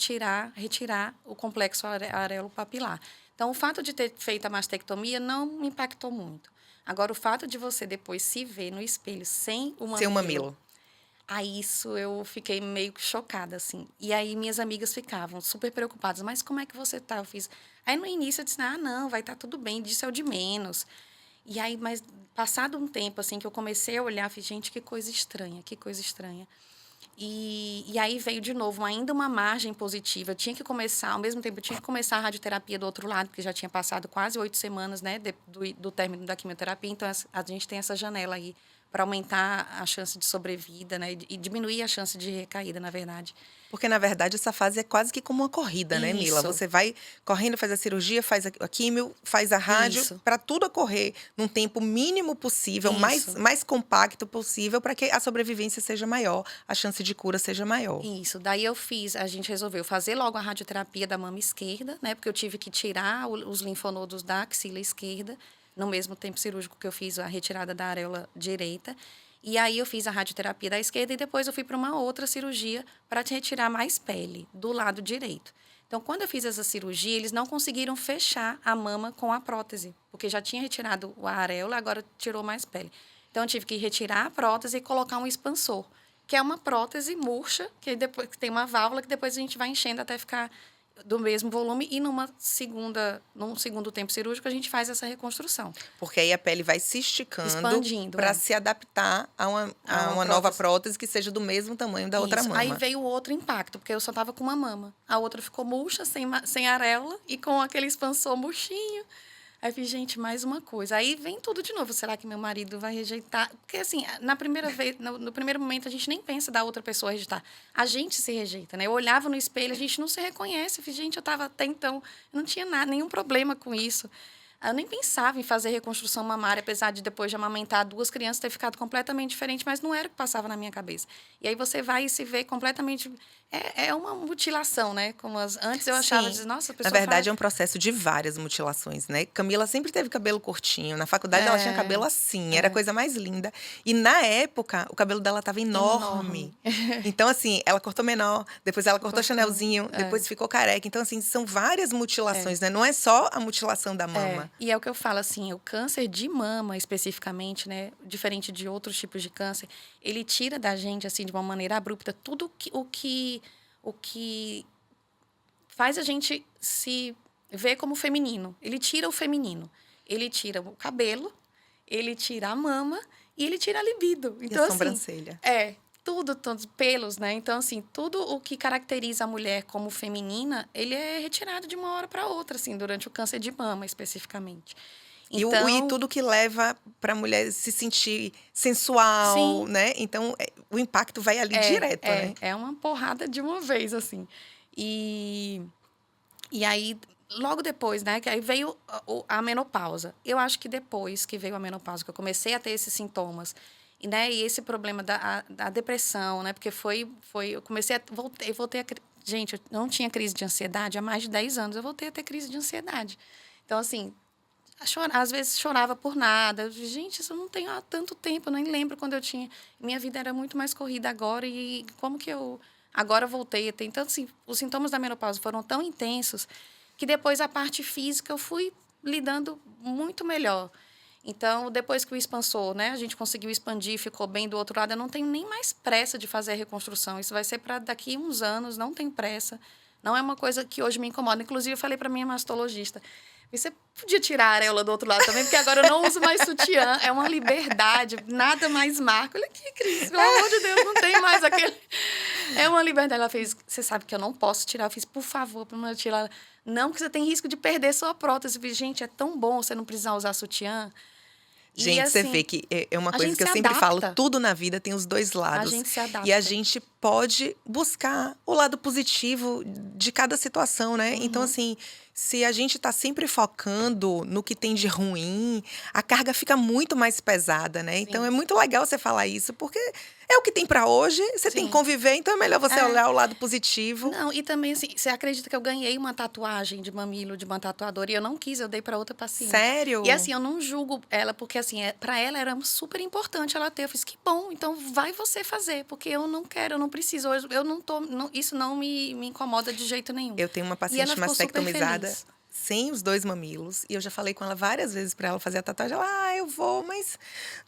retirar o complexo areolo-papilar. Então, o fato de ter feito a mastectomia não me impactou muito. Agora, o fato de você depois se ver no espelho sem o mamilo... Sem o mamilo. Aí, isso eu fiquei meio chocada, assim. E aí, minhas amigas ficavam super preocupadas. Mas como é que você tá? Eu fiz... Aí, no início, eu disse, não, vai estar tudo bem, disso é o de menos. E aí, mas passado um tempo, assim, que eu comecei a olhar, falei, gente, que coisa estranha, que coisa estranha. E aí veio de novo ainda uma margem positiva. Eu tinha que começar, ao mesmo tempo, eu tinha que começar a radioterapia do outro lado, porque já tinha passado quase 8 semanas, né, do término da quimioterapia. Então, a gente tem essa janela aí aumentar a chance de sobrevida, né? E diminuir a chance de recaída, na verdade. Porque, na verdade, essa fase é quase que como uma corrida, né, Mila? Isso. Você vai correndo, faz a cirurgia, faz a químio, faz a rádio, Isso. para tudo ocorrer num tempo mínimo possível, Isso. mais compacto possível, para que a sobrevivência seja maior, a chance de cura seja maior. Isso. Daí a gente resolveu fazer logo a radioterapia da mama esquerda, né? Porque eu tive que tirar os linfonodos da axila esquerda, no mesmo tempo cirúrgico que eu fiz a retirada da areola direita. E aí eu fiz a radioterapia da esquerda e depois eu fui para uma outra cirurgia para retirar mais pele do lado direito. Então, quando eu fiz essa cirurgia, eles não conseguiram fechar a mama com a prótese, porque já tinha retirado a areola, agora tirou mais pele. Então, eu tive que retirar a prótese e colocar um expansor, que é uma prótese murcha, que depois que tem uma válvula que depois a gente vai enchendo até ficar do mesmo volume e num segundo tempo cirúrgico a gente faz essa reconstrução. Porque aí a pele vai se esticando Expandindo, para se adaptar a uma nova prótese que seja do mesmo tamanho da outra Isso. mama. Aí veio o outro impacto, porque eu só tava com uma mama. A outra ficou murcha, sem areola e com aquele expansor murchinho. Aí eu fiz, gente, mais uma coisa. Aí vem tudo de novo. Será que meu marido vai rejeitar? Porque, assim, na primeira vez, no primeiro momento, a gente nem pensa da outra pessoa rejeitar. A gente se rejeita, né? Eu olhava no espelho, a gente não se reconhece. Eu fiz, gente, eu tava até então, eu não tinha nenhum problema com isso. Eu nem pensava em fazer reconstrução mamária, apesar de depois de amamentar 2 crianças ter ficado completamente diferente, mas não era o que passava na minha cabeça. E aí você vai e se vê completamente... É uma mutilação, né? Antes eu achava, Sim. nossa, a pessoa Na verdade, fala... é um processo de várias mutilações, né? Camila sempre teve cabelo curtinho. Na faculdade, ela tinha cabelo assim, era a coisa mais linda. E, na época, o cabelo dela estava enorme. Então, assim, ela cortou menor, depois ela cortou chanelzinho, depois ficou careca. Então, assim, são várias mutilações, né? Não é só a mutilação da mama. E é o que eu falo, assim, o câncer de mama, especificamente, né? Diferente de outros tipos de câncer, ele tira da gente, assim, de uma maneira abrupta, tudo o que faz a gente se ver como feminino. Ele tira o feminino. Ele tira o cabelo, ele tira a mama e ele tira a libido. Então, E a sobrancelha. todos pelos, né? Então, assim, tudo o que caracteriza a mulher como feminina, ele é retirado de uma hora para outra, assim, durante o câncer de mama, especificamente. Então, E tudo que leva para a mulher se sentir sensual, sim, né? Então, o impacto vai ali direto, né? É uma porrada de uma vez, assim. E aí, logo depois, né? Que aí veio a menopausa. Eu acho que depois que veio a menopausa, que eu comecei a ter esses sintomas, e, né, e esse problema da depressão, né? Porque eu comecei a... voltei a... Gente, eu não tinha crise de ansiedade há mais de 10 anos. Eu voltei a ter crise de ansiedade. Então, assim, às vezes chorava por nada. Eu, gente, isso eu não tenho há tanto tempo, eu nem lembro quando eu tinha. Minha vida era muito mais corrida agora e como que eu agora voltei a ter. Então, assim, os sintomas da menopausa foram tão intensos que depois a parte física eu fui lidando muito melhor. Então, depois que o expansor, né, a gente conseguiu expandir, ficou bem do outro lado, eu não tenho nem mais pressa de fazer a reconstrução. Isso vai ser para daqui uns anos, não tem pressa. Não é uma coisa que hoje me incomoda. Inclusive, eu falei para minha mastologista, você podia tirar a areola do outro lado também, porque agora eu não uso mais sutiã. É uma liberdade, nada mais marca. Olha aqui, Cris, pelo amor de Deus, não tem mais aquele... É uma liberdade. Ela fez, você sabe que eu não posso tirar. Eu fiz, por favor, para não tirar. Não, porque você tem risco de perder sua prótese. Eu fiz, gente, é tão bom você não precisar usar sutiã. Gente, E, você assim, vê que é uma a coisa gente que eu se sempre falo, adapta. tudo na vida tem os dois A lados. gente se adapta. E a gente pode buscar o lado positivo de cada situação, né? Então, assim, se a gente tá sempre focando no que tem de ruim, a carga fica muito mais pesada, né? Então, é muito legal você falar isso, porque é o que tem pra hoje, você tem que conviver, então é melhor você olhar o lado positivo. Não, e também, assim, você acredita que eu ganhei uma tatuagem de mamilo de uma tatuadora e eu não quis, eu dei pra outra paciente. Sério? E assim, eu não julgo ela, porque assim, pra ela era super importante ela ter. Eu fiz, que bom, então vai você fazer, porque eu não quero, eu não preciso, eu não tô, isso não me incomoda de jeito nenhum. Eu tenho uma E ela paciente ficou super mastectomizada feliz. sem os 2 mamilos. E eu já falei com ela várias vezes pra ela fazer a tatuagem. Ela, eu vou, mas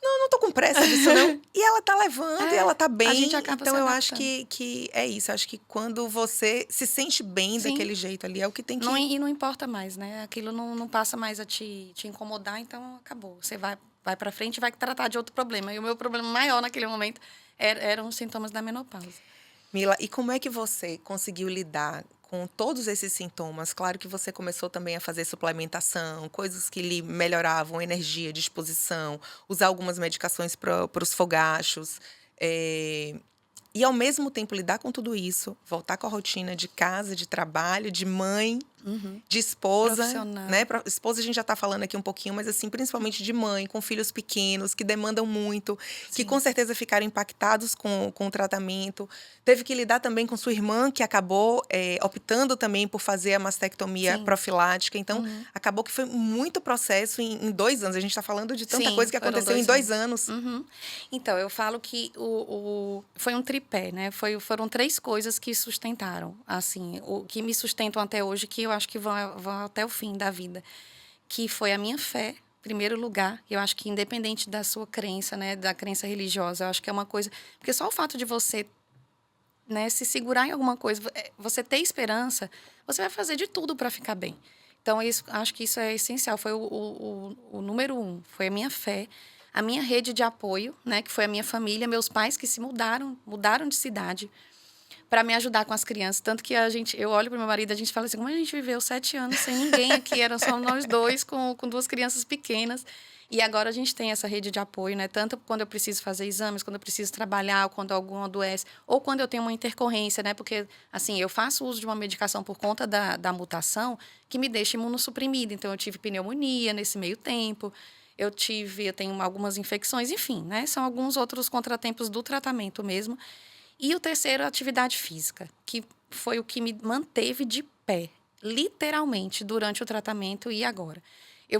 não tô com pressa disso, não. E ela tá levando, e ela tá bem. A gente acaba Então, se eu acho adaptando. que é isso. Eu acho que quando você se sente bem Sim. daquele jeito ali, é o que tem que... E não importa mais, né? Aquilo não passa mais a te incomodar, então acabou. Você vai pra frente e vai tratar de outro problema. E o meu problema maior naquele momento eram os sintomas da menopausa. Mila, e como é que você conseguiu lidar com todos esses sintomas, claro que você começou também a fazer suplementação, coisas que lhe melhoravam energia, disposição, usar algumas medicações para os fogachos, e ao mesmo tempo lidar com tudo isso, voltar com a rotina de casa, de trabalho, de mãe, de esposa, Profissional. né? Esposa a gente já está falando aqui um pouquinho, mas assim, principalmente de mãe, com filhos pequenos, que demandam muito, que com certeza ficaram impactados com o tratamento. Teve que lidar também com sua irmã, que acabou optando também por fazer a mastectomia profilática. Então, acabou que foi muito processo em 2 anos. A gente está falando de tanta coisa que aconteceu em 2 anos. Então, eu falo que foi um tripé, né? Foram 3 coisas que sustentaram, assim, o que me sustentam até hoje, que eu acho que vão até o fim da vida, que foi a minha fé, em primeiro lugar. Eu acho que independente da sua crença, né, da crença religiosa, eu acho que é uma coisa, porque só o fato de você, né, se segurar em alguma coisa, você ter esperança, você vai fazer de tudo para ficar bem. Então, acho que isso é essencial. Foi o número 1, foi a minha fé, a minha rede de apoio, né, que foi a minha família, meus pais que se mudaram de cidade para me ajudar com as crianças. Tanto que eu olho para meu marido e a gente fala assim, como a gente viveu 7 anos sem ninguém aqui, eram só nós dois com 2 crianças pequenas. E agora a gente tem essa rede de apoio, né? Tanto quando eu preciso fazer exames, quando eu preciso trabalhar, ou quando algum adoece, ou quando eu tenho uma intercorrência, né? Porque, assim, eu faço uso de uma medicação por conta da mutação que me deixa imunossuprimida. Então, eu tive pneumonia nesse meio tempo, eu tenho algumas infecções, enfim, né? São alguns outros contratempos do tratamento mesmo. E o terceiro, a atividade física, que foi o que me manteve de pé, literalmente, durante o tratamento e agora.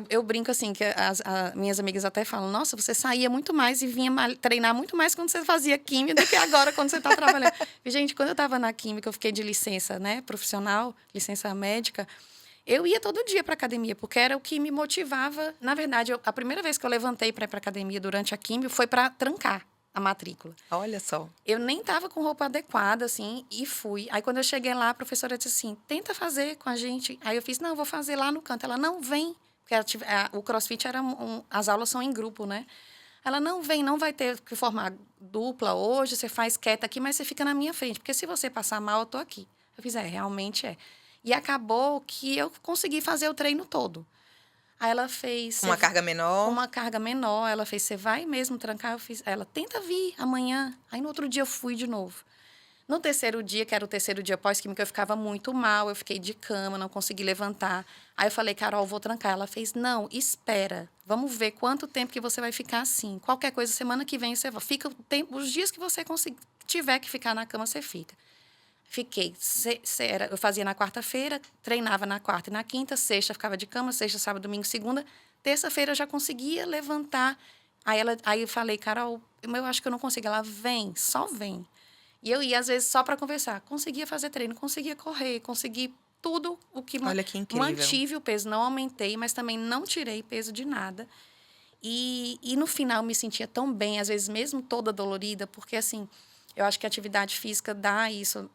Eu brinco assim, que as minhas amigas até falam, nossa, você saía muito mais e vinha treinar muito mais quando você fazia química do que agora quando você está trabalhando. E, gente, quando eu estava na química, eu fiquei de licença, né, profissional, licença médica, eu ia todo dia para academia, porque era o que me motivava. Na verdade, a primeira vez que eu levantei para ir para academia durante a química foi para trancar a matrícula. Olha só. Eu nem estava com roupa adequada, assim, e fui. Aí, quando eu cheguei lá, a professora disse assim, tenta fazer com a gente. Aí, eu fiz, não, vou fazer lá no canto. Ela, não, vem. Porque o CrossFit as aulas são em grupo, né? Ela, não vem, não vai ter que formar dupla hoje, você faz quieta aqui, mas você fica na minha frente. Porque se você passar mal, eu tô aqui. Eu fiz, realmente é. E acabou que eu consegui fazer o treino todo. Aí ela fez... Uma carga menor? Uma carga menor. Ela fez, você vai mesmo trancar? Eu fiz, ela, tenta vir amanhã. Aí, no outro dia, eu fui de novo. No terceiro dia, que era o terceiro dia pós-química, eu ficava muito mal. Eu fiquei de cama, não consegui levantar. Aí, eu falei, Carol, vou trancar. Ela fez, não, espera. Vamos ver quanto tempo que você vai ficar assim. Qualquer coisa, semana que vem, você fica os dias que você tiver que ficar na cama, você fica. Fiquei, eu fazia na quarta-feira, treinava na quarta e na quinta, sexta ficava de cama, sexta, sábado, domingo, segunda. Terça-feira eu já conseguia levantar. Aí eu falei, Carol, eu acho que eu não consigo. Ela, vem, só vem. E eu ia, às vezes, só para conversar. Conseguia fazer treino, conseguia correr, consegui tudo o que... Olha que incrível. Mantive o peso, não aumentei, mas também não tirei peso de nada. E no final eu me sentia tão bem, às vezes mesmo toda dolorida, porque, assim, eu acho que a atividade física dá isso...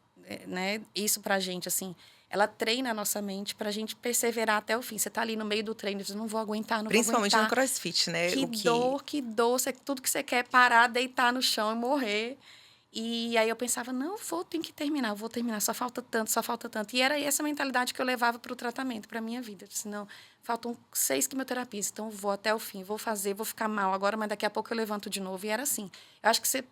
né, isso pra gente, assim, ela treina a nossa mente pra gente perseverar até o fim. Você tá ali no meio do treino, você não vou aguentar, não Principalmente vou aguentar. no CrossFit, né? Que dor, tudo que você quer é parar, deitar no chão e morrer. E aí eu pensava, não, tenho que terminar, vou terminar, só falta tanto, só falta tanto. E era essa mentalidade que eu levava pro tratamento, pra minha vida. Eu disse, não, faltam 6 quimioterapias, então eu vou até o fim, vou fazer, vou ficar mal agora, mas daqui a pouco eu levanto de novo. E era assim. Eu acho que você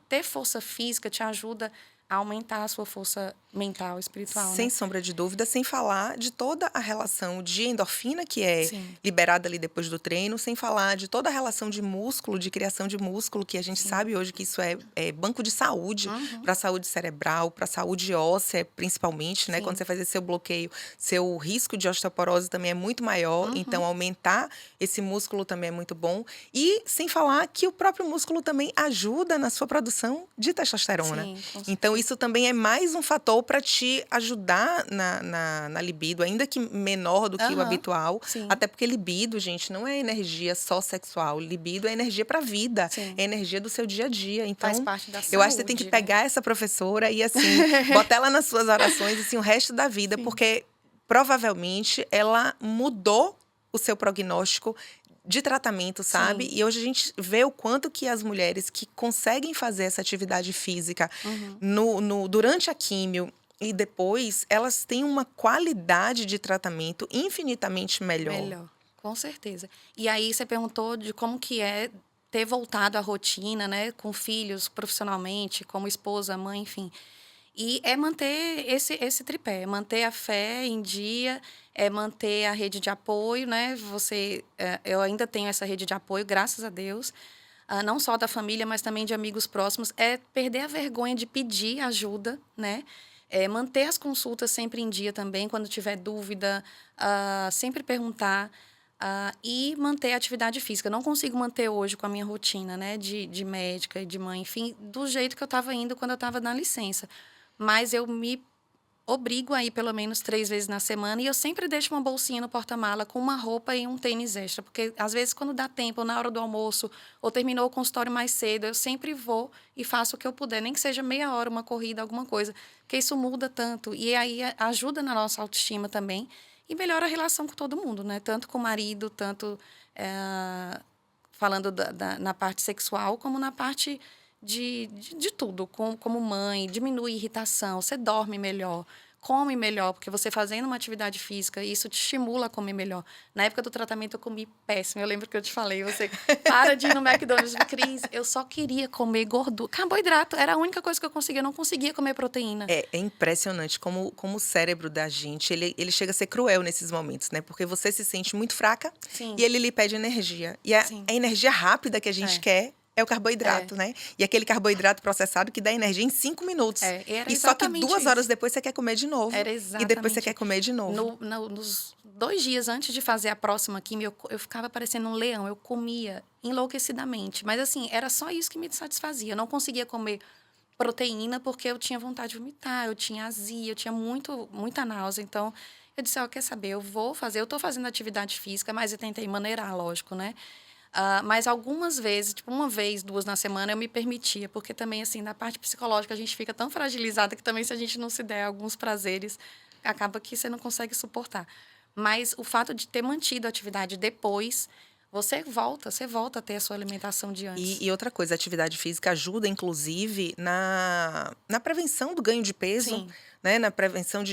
ter força física te ajuda a aumentar a sua força mental, espiritual, Sem né? sombra de dúvida, sem falar de toda a relação de endorfina que é Sim. liberada ali depois do treino, sem falar de toda a relação de músculo, de criação de músculo, que a gente sabe hoje que isso é banco de saúde, para a saúde cerebral, para a saúde óssea, principalmente, né? Quando você faz esse seu bloqueio, seu risco de osteoporose também é muito maior, então aumentar esse músculo também é muito bom. E sem falar que o próprio músculo também ajuda na sua produção de testosterona. Sim, Então, isso também é mais um fator para te ajudar na libido, ainda que menor do que o habitual. Sim. Até porque libido, gente, não é energia só sexual. Libido é energia para a vida, Sim. é energia do seu dia a dia. Então, Faz parte da eu acho que você tem que saúde, pegar essa professora e, assim, botar ela nas suas orações, assim, o resto da vida, porque provavelmente ela mudou o seu prognóstico de tratamento, sabe? E hoje a gente vê o quanto que as mulheres que conseguem fazer essa atividade física durante a químio e depois, elas têm uma qualidade de tratamento infinitamente melhor. Melhor, com certeza. E aí você perguntou de como que é ter voltado à rotina, né, com filhos profissionalmente, como esposa, mãe, enfim. E é manter esse tripé, é manter a fé em dia, é manter a rede de apoio, né? Eu ainda tenho essa rede de apoio, graças a Deus, não só da família, mas também de amigos próximos. É perder a vergonha de pedir ajuda, né? É manter as consultas sempre em dia também, quando tiver dúvida, sempre perguntar. E manter a atividade física. Eu não consigo manter hoje com a minha rotina, né, de médica e de mãe, enfim, do jeito que eu estava indo quando eu estava na licença. Mas eu me obrigo a ir pelo menos 3 vezes na semana e eu sempre deixo uma bolsinha no porta-mala com uma roupa e um tênis extra, porque às vezes quando dá tempo, ou na hora do almoço, ou terminou o consultório mais cedo, eu sempre vou e faço o que eu puder, nem que seja meia hora, uma corrida, alguma coisa, porque isso muda tanto e aí ajuda na nossa autoestima também e melhora a relação com todo mundo, né? Tanto com o marido, tanto falando na parte sexual, como na parte de tudo, como mãe, diminui irritação, você dorme melhor, come melhor, porque você fazendo uma atividade física, isso te estimula a comer melhor. Na época do tratamento, eu comi péssimo. Eu lembro que eu te falei, você para de ir no McDonald's. Cris, eu só queria comer gordura. Carboidrato era a única coisa que eu conseguia. Eu não conseguia comer proteína. É impressionante como o cérebro da gente, ele chega a ser cruel nesses momentos, né? Porque você se sente muito fraca Sim, e ele lhe pede energia. E a sim. energia rápida que a gente É, quer é o carboidrato, né? E aquele carboidrato processado que dá energia em 5 minutos. era E só que exatamente 2 horas isso. depois você quer comer de novo. Era E depois você exatamente. quer comer de novo. Nos 2 dias antes de fazer a próxima quimio, eu ficava parecendo um leão. Eu comia enlouquecidamente. Mas, assim, era só isso que me satisfazia. Eu não conseguia comer proteína porque eu tinha vontade de vomitar, eu tinha azia, eu tinha muita náusea. Então, eu disse, ó, quer saber, eu vou fazer. Eu estou fazendo atividade física, mas eu tentei maneirar, lógico, né? Mas algumas vezes, tipo, 1 vez, 2 na semana, eu me permitia. Porque também, assim, na parte psicológica, a gente fica tão fragilizada que também, se a gente não se der alguns prazeres, acaba que você não consegue suportar. Mas o fato de ter mantido a atividade depois, você volta a ter a sua alimentação de antes. E outra coisa, a atividade física ajuda, inclusive, na prevenção do ganho de peso, Sim. né? Na prevenção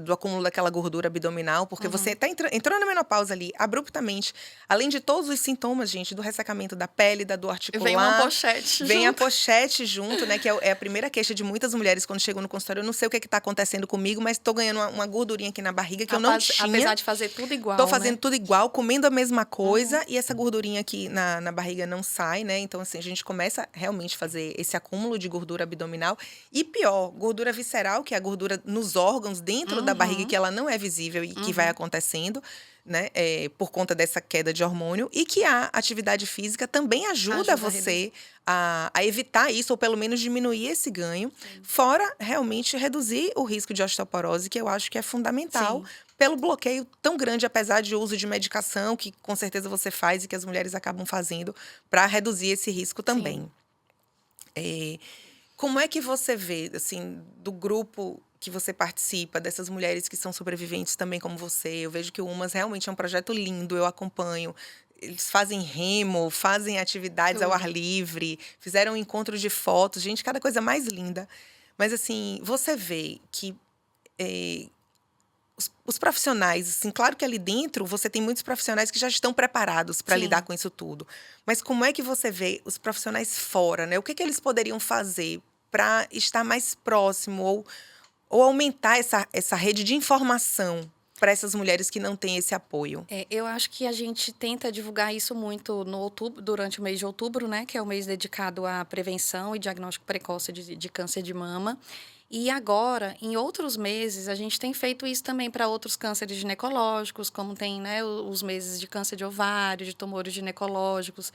do acúmulo daquela gordura abdominal, porque você Uhum. está entrando na menopausa ali, abruptamente. Além de todos os sintomas, gente, do ressecamento da pele, da dor Vem uma articular, pochete vem a junto. pochete junto, né? Que é a primeira queixa de muitas mulheres quando chegam no consultório. Eu não sei o que está acontecendo comigo, mas estou ganhando uma gordurinha aqui na barriga que eu não Apesar tinha. de fazer tudo Tô igual, fazendo né? tudo igual, comendo a mesma Uhum. coisa e essa gordurinha aqui na barriga não sai, né? Então, assim, a gente começa realmente a fazer esse acúmulo de gordura abdominal. E pior, gordura visceral, que é a gordura nos órgãos dentro da barriga, Uhum. que ela não é visível e que vai Uhum. acontecendo, né? Por conta dessa queda de hormônio. E que a atividade física também ajuda Ajuda a reduzir. você a evitar isso, ou pelo menos diminuir esse ganho. Sim. Fora realmente reduzir o risco de osteoporose, que eu acho que é fundamental Sim. pelo bloqueio tão grande, apesar de uso de medicação, que com certeza você faz e que as mulheres acabam fazendo, para reduzir esse risco Sim. também. Como é que você vê, assim, do grupo que você participa, dessas mulheres que são sobreviventes também como você? Eu vejo que o UMAS realmente é um projeto lindo, eu acompanho. Eles fazem remo, fazem atividades ao ar Tudo. livre, fizeram um encontro de fotos, gente, cada coisa mais linda. Mas, assim, você vê que os profissionais, assim, claro que ali dentro você tem muitos profissionais que já estão preparados para lidar Sim. com isso tudo. Mas como é que você vê os profissionais fora, né? O que eles poderiam fazer para estar mais próximo ou aumentar essa rede de informação para essas mulheres que não têm esse apoio? Eu acho que a gente tenta divulgar isso muito no outubro, durante o mês de outubro, né? Que é o mês dedicado à prevenção e diagnóstico precoce de câncer de mama. E agora, em outros meses, a gente tem feito isso também para outros cânceres ginecológicos, como tem, né, os meses de câncer de ovário, de tumores ginecológicos.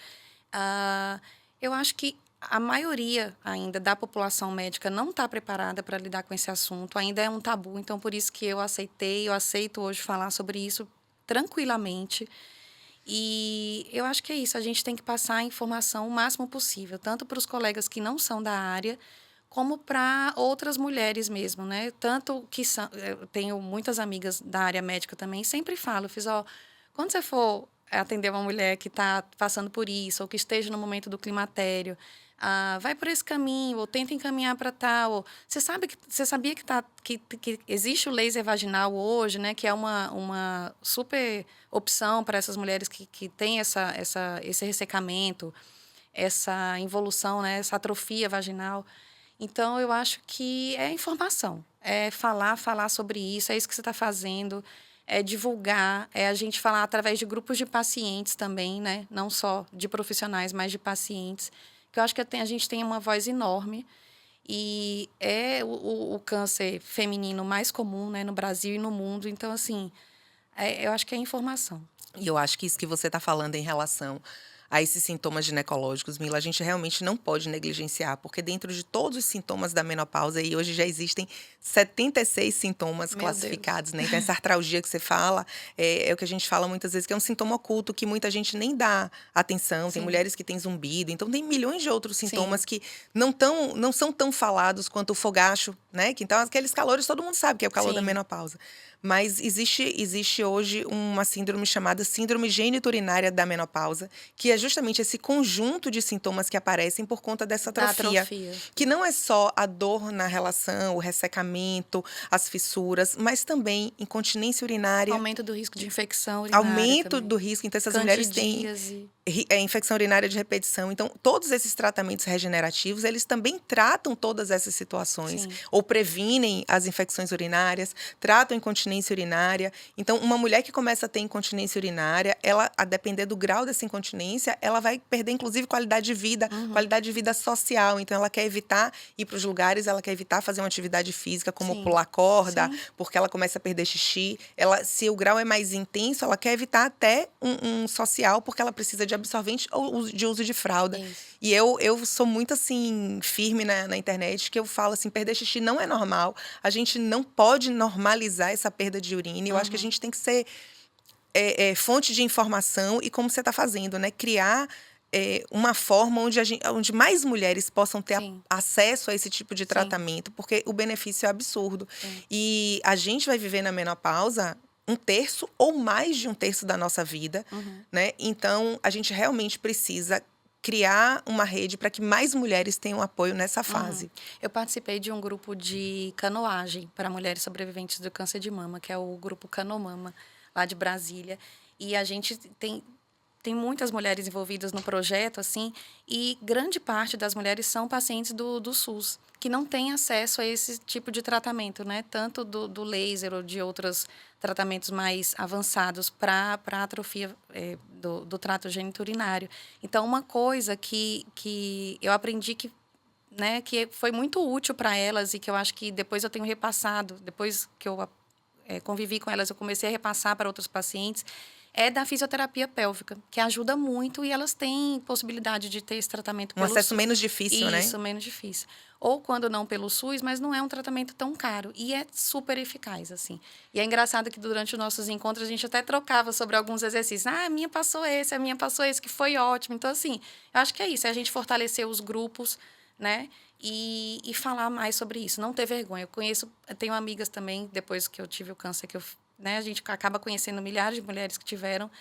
Ah, eu acho que a maioria ainda da população médica não está preparada para lidar com esse assunto, ainda é um tabu, então por isso que eu aceito hoje falar sobre isso tranquilamente. E eu acho que é isso, a gente tem que passar a informação o máximo possível, tanto para os colegas que não são da área, como para outras mulheres mesmo, né? Tanto que eu tenho muitas amigas da área médica também, sempre falo, fiz, ó, quando você for atender uma mulher que está passando por isso, ou que esteja no momento do climatério, vai por esse caminho, ou tenta encaminhar para tal. Você sabia que existe o laser vaginal hoje, né? Que é uma super opção para essas mulheres que têm esse ressecamento, essa involução, né? Essa atrofia vaginal. Então, eu acho que é informação. É falar sobre isso, é isso que você está fazendo. É divulgar, é a gente falar através de grupos de pacientes também, né? Não só de profissionais, mas de pacientes. Que eu acho que a gente tem uma voz enorme. E é o câncer feminino mais comum, né? No Brasil e no mundo. Então, assim, eu acho que é informação. E eu acho que isso que você está falando em relação a esses sintomas ginecológicos, Mila, a gente realmente não pode negligenciar, porque dentro de todos os sintomas da menopausa, e hoje já existem 76 sintomas Meu classificados, Deus. né? Então, essa artralgia que você fala, é o que a gente fala muitas vezes, que é um sintoma oculto, que muita gente nem dá atenção. Tem Sim. mulheres que têm zumbido, então tem milhões de outros sintomas Sim. que não são tão falados quanto o fogacho, né? Que então, aqueles calores, todo mundo sabe que é o calor da Sim. menopausa. Mas existe hoje uma síndrome chamada síndrome genitorinária da menopausa, que é justamente esse conjunto de sintomas que aparecem por conta dessa Da atrofia. atrofia. Que não é só a dor na relação, o ressecamento, as fissuras, mas também incontinência urinária, Aumento do risco de infecção urinária aumento também. do risco. Então, essas mulheres têm Candidíase. infecção urinária de repetição. Então, todos esses tratamentos regenerativos, eles também tratam todas essas situações. Sim. Ou previnem as infecções urinárias, tratam incontinência urinária. Então, uma mulher que começa a ter incontinência urinária, ela, a depender do grau dessa incontinência, ela vai perder, inclusive, qualidade de vida, qualidade de vida social. Então, ela quer evitar ir para os lugares, ela quer evitar fazer uma atividade física, como Sim. pular corda, Sim. porque ela começa a perder xixi. Ela, se o grau é mais intenso, ela quer evitar até um social, porque ela precisa de absorvente ou de uso de fralda. Isso. E eu sou muito, assim, firme na internet, que eu falo assim, perder xixi não é normal. A gente não pode normalizar essa perda de urina. Eu acho que a gente tem que ser fonte de informação e como você está fazendo, né? Criar uma forma onde mais mulheres possam ter Sim. acesso a esse tipo de Sim. tratamento, porque o benefício é absurdo. Sim. E a gente vai viver na menopausa 1/3 ou mais de 1/3 da nossa vida, né? Então, a gente realmente precisa criar uma rede para que mais mulheres tenham apoio nessa fase. Eu participei de um grupo de canoagem para mulheres sobreviventes do câncer de mama, que é o grupo Canomama, lá de Brasília. E a gente tem muitas mulheres envolvidas no projeto, assim, e grande parte das mulheres são pacientes do SUS, que não têm acesso a esse tipo de tratamento, né? Tanto do laser ou de outros tratamentos mais avançados para a atrofia do trato geniturinário. Então, uma coisa que eu aprendi né, que foi muito útil para elas e que eu acho que depois eu tenho repassado, depois que eu convivi com elas, eu comecei a repassar para outros pacientes, é da fisioterapia pélvica, que ajuda muito e elas têm possibilidade de ter esse tratamento Um pelo acesso SUS. menos difícil, né? Isso, menos difícil. Ou quando não pelo SUS, mas não é um tratamento tão caro. E é super eficaz, assim. E é engraçado que durante os nossos encontros a gente até trocava sobre alguns exercícios. Ah, a minha passou esse, que foi ótimo. Então, assim, eu acho que é isso. É a gente fortalecer os grupos, né? E falar mais sobre isso. Não ter vergonha. Eu tenho amigas também, depois que eu tive o câncer, a gente acaba conhecendo milhares de mulheres que tiveram,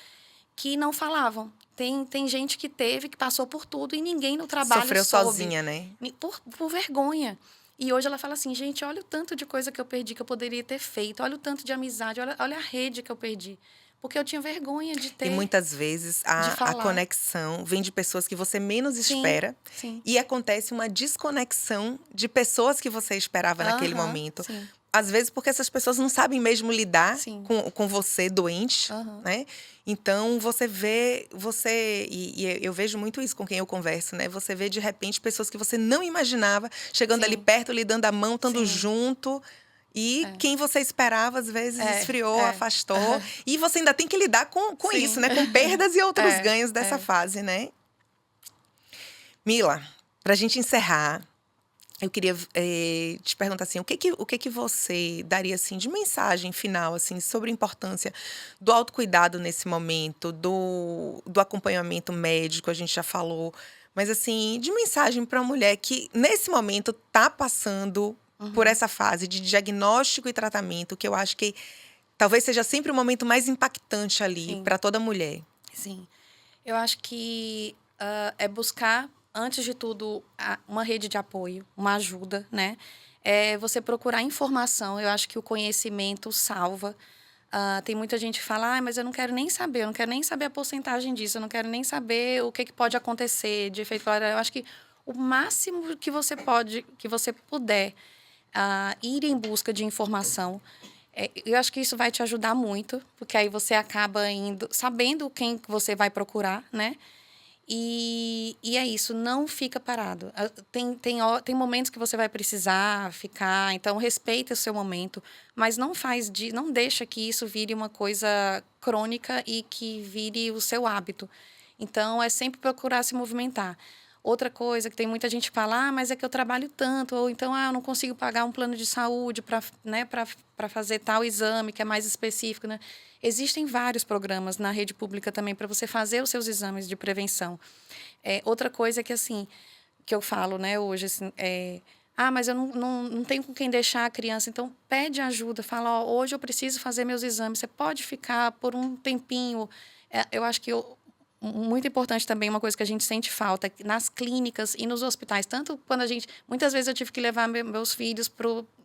que não falavam. Tem gente que teve, que passou por tudo e ninguém no trabalho Sofreu soube. sozinha, né? Por vergonha. E hoje ela fala assim, gente, olha o tanto de coisa que eu perdi, que eu poderia ter feito. Olha o tanto de amizade, olha a rede que eu perdi. Porque eu tinha vergonha de ter. E muitas vezes a falar. conexão vem de pessoas que você menos Sim, espera. sim. E acontece uma desconexão de pessoas que você esperava naquele momento. Sim. Às vezes porque essas pessoas não sabem mesmo lidar Sim. com você doente, né? Então, e eu vejo muito isso com quem eu converso, né? Você vê, de repente, pessoas que você não imaginava chegando Sim. ali perto, lhe dando a mão, estando Sim. junto. E quem você esperava, às vezes, esfriou, afastou. E você ainda tem que lidar com Sim. isso, né? Com perdas e outros ganhos dessa fase, né? Mila, pra gente encerrar, eu queria te perguntar assim, o que que você daria assim de mensagem final assim sobre a importância do autocuidado nesse momento, do acompanhamento médico, a gente já falou, mas assim, de mensagem para uma mulher que nesse momento está passando por essa fase de diagnóstico e tratamento, que eu acho que talvez seja sempre o momento mais impactante ali para toda mulher. Sim. Eu acho que é buscar, antes de tudo, uma rede de apoio, uma ajuda, né? É você procurar informação. Eu acho que o conhecimento salva. Tem muita gente que fala, mas eu não quero nem saber, eu não quero nem saber a porcentagem disso, eu não quero nem saber o que pode acontecer de efeito colateral. Eu acho que o máximo que você pode, que você puder ir em busca de informação, eu acho que isso vai te ajudar muito, porque aí você acaba indo, sabendo quem que você vai procurar, né? E é isso, não fica parado. Tem momentos que você vai precisar ficar, então respeita o seu momento, mas não deixa que isso vire uma coisa crônica e que vire o seu hábito. Então, é sempre procurar se movimentar. Outra coisa que tem muita gente que fala, mas é que eu trabalho tanto, ou então, eu não consigo pagar um plano de saúde para, né, para fazer tal exame que é mais específico, né? Existem vários programas na rede pública também para você fazer os seus exames de prevenção. Outra coisa que, assim, que eu falo, né, hoje, assim, mas eu não tenho com quem deixar a criança, então pede ajuda, fala, hoje eu preciso fazer meus exames, você pode ficar por um tempinho. Eu acho que muito importante também, uma coisa que a gente sente falta, nas clínicas e nos hospitais, tanto quando muitas vezes eu tive que levar meus filhos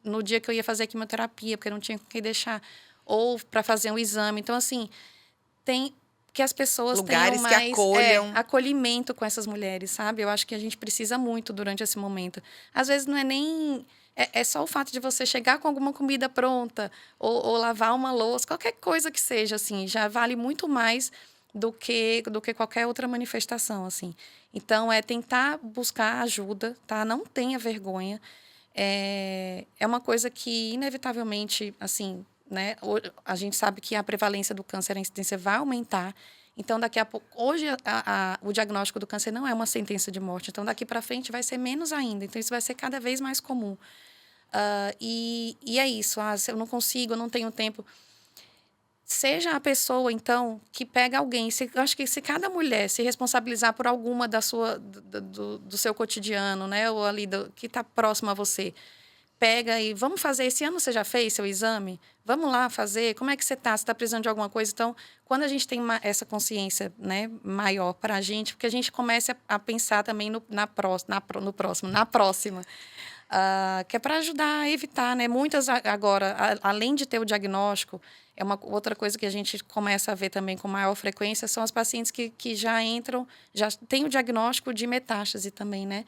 no dia que eu ia fazer quimioterapia, porque eu não tinha com quem deixar, ou para fazer um exame. Então, assim, tem que as pessoas tenham Lugares que mais acolham. acolhimento com essas mulheres, sabe? Eu acho que a gente precisa muito durante esse momento. Às vezes não é nem... É só o fato de você chegar com alguma comida pronta ou lavar uma louça, qualquer coisa que seja, assim, já vale muito mais do que qualquer outra manifestação, assim. Então, é tentar buscar ajuda, tá? Não tenha vergonha. É uma coisa que, inevitavelmente, assim, né? A gente sabe que a prevalência do câncer, a incidência vai aumentar. Então, daqui a pouco... Hoje, o diagnóstico do câncer não é uma sentença de morte. Então, daqui para frente, vai ser menos ainda. Então, isso vai ser cada vez mais comum. E é isso. Se eu não consigo, eu não tenho tempo... Seja a pessoa, então, que pega alguém. Eu acho que se cada mulher se responsabilizar por alguma do seu cotidiano, né? Ou ali que está próximo a você, pega e vamos fazer. Esse ano você já fez seu exame? Vamos lá fazer. Como é que você está? Você está precisando de alguma coisa? Então, quando a gente tem essa consciência, né, maior para a gente, porque a gente começa a pensar também na próxima. Que é para ajudar a evitar, né? Muitas agora, além de ter o diagnóstico, é uma outra coisa que a gente começa a ver também com maior frequência, são as pacientes que já entram, já têm o diagnóstico de metástase também, né?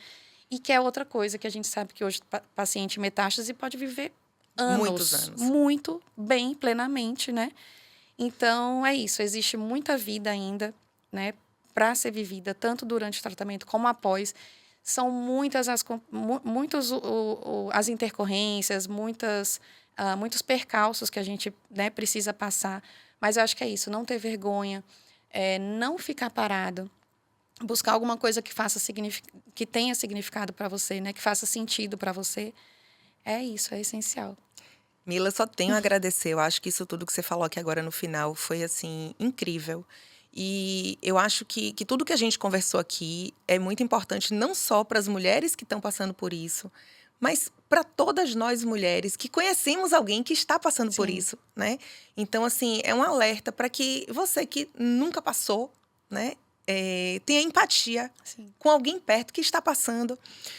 E que é outra coisa que a gente sabe que hoje paciente metástase pode viver Muitos anos, anos. muito bem, plenamente, né? Então, é isso. Existe muita vida ainda, né? Para ser vivida, tanto durante o tratamento como após. São muitas as intercorrências, muitos percalços que a gente, né, precisa passar. Mas eu acho que é isso, não ter vergonha, não ficar parado, buscar alguma coisa que tenha significado para você, né, que faça sentido para você. É isso, é essencial. Mila, só tenho a agradecer. Eu acho que isso tudo que você falou aqui agora no final foi, assim, incrível. E eu acho que tudo que a gente conversou aqui é muito importante, não só para as mulheres que estão passando por isso, mas para todas nós mulheres que conhecemos alguém que está passando por Sim. isso, né? Então, assim, é um alerta para que você que nunca passou, né, tenha empatia Sim. com alguém perto que está passando,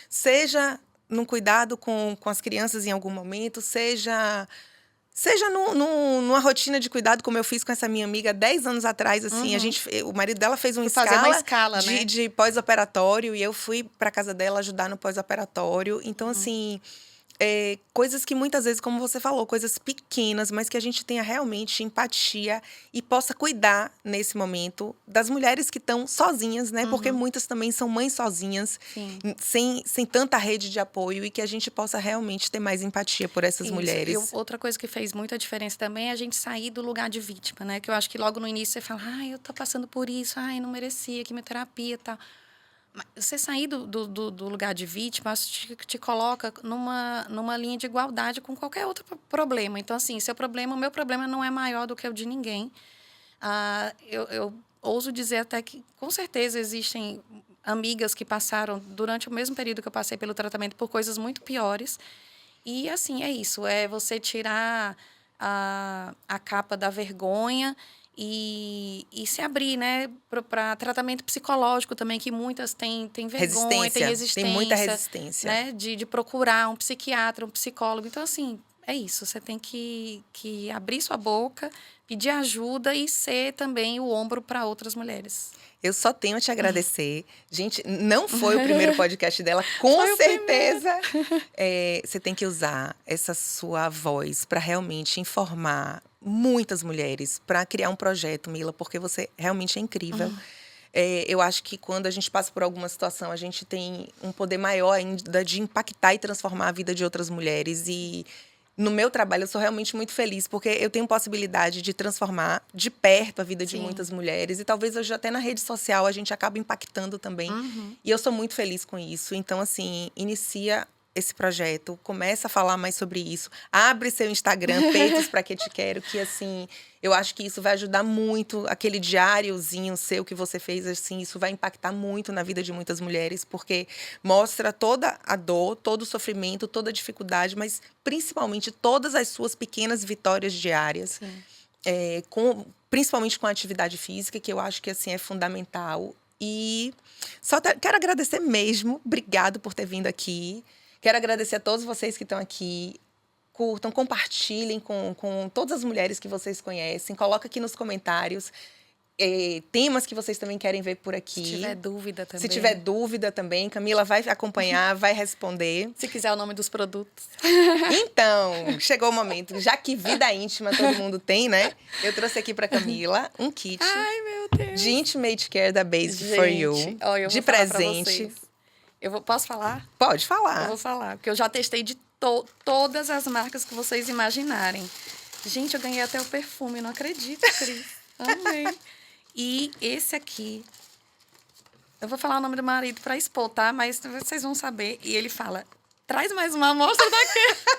seja num cuidado com as crianças em algum momento, seja numa rotina de cuidado, como eu fiz com essa minha amiga 10 anos atrás, assim, Uhum. o marido dela fez uma Fui fazer uma escala escala, né? de pós-operatório e eu fui para casa dela ajudar no pós-operatório. Então, assim, coisas que muitas vezes, como você falou, coisas pequenas, mas que a gente tenha realmente empatia e possa cuidar nesse momento das mulheres que estão sozinhas, né? Porque muitas também são mães sozinhas, Sim. sem tanta rede de apoio e que a gente possa realmente ter mais empatia por essas Isso. mulheres. Outra coisa que fez muita diferença também é a gente sair do lugar de vítima, né? Que eu acho que logo no início você fala, eu tô passando por isso, não merecia quimioterapia e tal. Mas você sair do lugar de vítima, acho que te coloca numa linha de igualdade com qualquer outro problema. Então, assim, o meu problema não é maior do que o de ninguém. Eu ouso dizer até que, com certeza, existem amigas que passaram, durante o mesmo período que eu passei pelo tratamento, por coisas muito piores. E, assim, é isso. É você tirar a capa da vergonha e se abrir, né, para tratamento psicológico também, que muitas têm vergonha, têm resistência. Tem muita resistência. Né, de procurar um psiquiatra, um psicólogo. Então, assim, é isso. Você tem que abrir sua boca, pedir ajuda e ser também o ombro para outras mulheres. Eu só tenho a te agradecer. Gente, não foi o primeiro podcast dela, com Foi certeza. Você tem que usar essa sua voz para realmente informar muitas mulheres, para criar um projeto, Mila, porque você realmente é incrível. Eu acho que quando a gente passa por alguma situação, a gente tem um poder maior ainda de impactar e transformar a vida de outras mulheres. E no meu trabalho, eu sou realmente muito feliz, porque eu tenho possibilidade de transformar de perto a vida de Sim. muitas mulheres. E talvez hoje até na rede social a gente acabe impactando também. E eu sou muito feliz com isso. Então, assim, inicia esse projeto, começa a falar mais sobre isso. Abre seu Instagram, Peitos Pra Que Te Quero, que assim, eu acho que isso vai ajudar muito. Aquele diáriozinho seu que você fez, assim, isso vai impactar muito na vida de muitas mulheres, porque mostra toda a dor, todo o sofrimento, toda a dificuldade, mas principalmente todas as suas pequenas vitórias diárias. Principalmente com a atividade física, que eu acho que assim é fundamental. E quero agradecer mesmo. Obrigado por ter vindo aqui. Quero agradecer a todos vocês que estão aqui. Curtam, compartilhem com todas as mulheres que vocês conhecem. Coloca aqui nos comentários temas que vocês também querem ver por aqui. Se tiver dúvida também. Se tiver dúvida também, Camila vai acompanhar, vai responder. Se quiser o nome dos produtos. Então, chegou o momento. Já que vida íntima todo mundo tem, né? Eu trouxe aqui pra Camila um kit Ai, meu Deus. de Intimate Care da Basic For You. Ó, eu de vou falar pra presente. vocês. Posso falar? Pode Eu falar. vou falar, porque eu já testei de todas as marcas que vocês imaginarem. Gente, eu ganhei até o perfume, não acredito, Cris. Amei. E esse aqui, eu vou falar o nome do marido para expor, tá? Mas vocês vão saber. E ele fala, traz mais uma amostra daqui.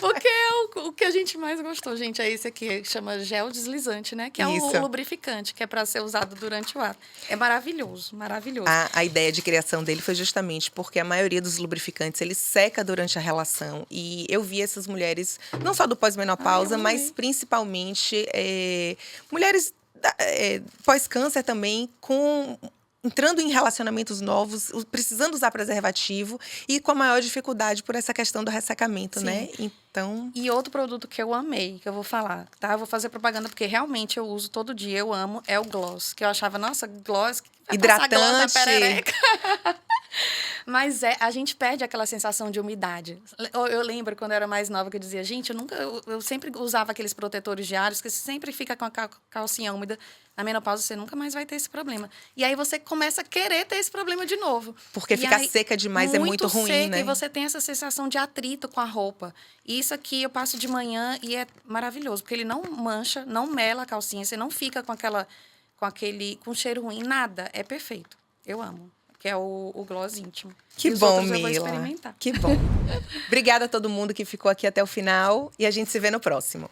Porque é o que a gente mais gostou, gente. É esse aqui, que chama gel deslizante, né? Que é Isso. o lubrificante, que é para ser usado durante o ato. É maravilhoso, maravilhoso. A ideia de criação dele foi justamente porque a maioria dos lubrificantes, ele seca durante a relação. E eu vi essas mulheres, não só do pós-menopausa, Ai, eu mas amei. principalmente mulheres pós-câncer também, entrando em relacionamentos novos, precisando usar preservativo e com a maior dificuldade por essa questão do ressecamento, Sim. né? Então, E outro produto que eu amei, que eu vou falar, tá? Eu vou fazer propaganda porque realmente eu uso todo dia, eu amo, é o gloss. Que eu achava, nossa, gloss, vai passar gloss na hidratante. perereca. Mas a gente perde aquela sensação de umidade. Eu lembro quando eu era mais nova que eu dizia, gente, eu sempre usava aqueles protetores diários que você sempre fica com a calcinha úmida. Na menopausa você nunca mais vai ter esse problema. E aí você começa a querer ter esse problema de novo. Porque E ficar aí, seca demais é muito ruim, seca, né? E você tem essa sensação de atrito com a roupa. E isso aqui eu passo de manhã e é maravilhoso, porque ele não mancha, não mela a calcinha, você não fica com cheiro ruim, nada. É perfeito. Eu amo. Que é o gloss íntimo. Que E os bom, outros eu vou Mila. experimentar. Que bom. Obrigada a todo mundo que ficou aqui até o final e a gente se vê no próximo.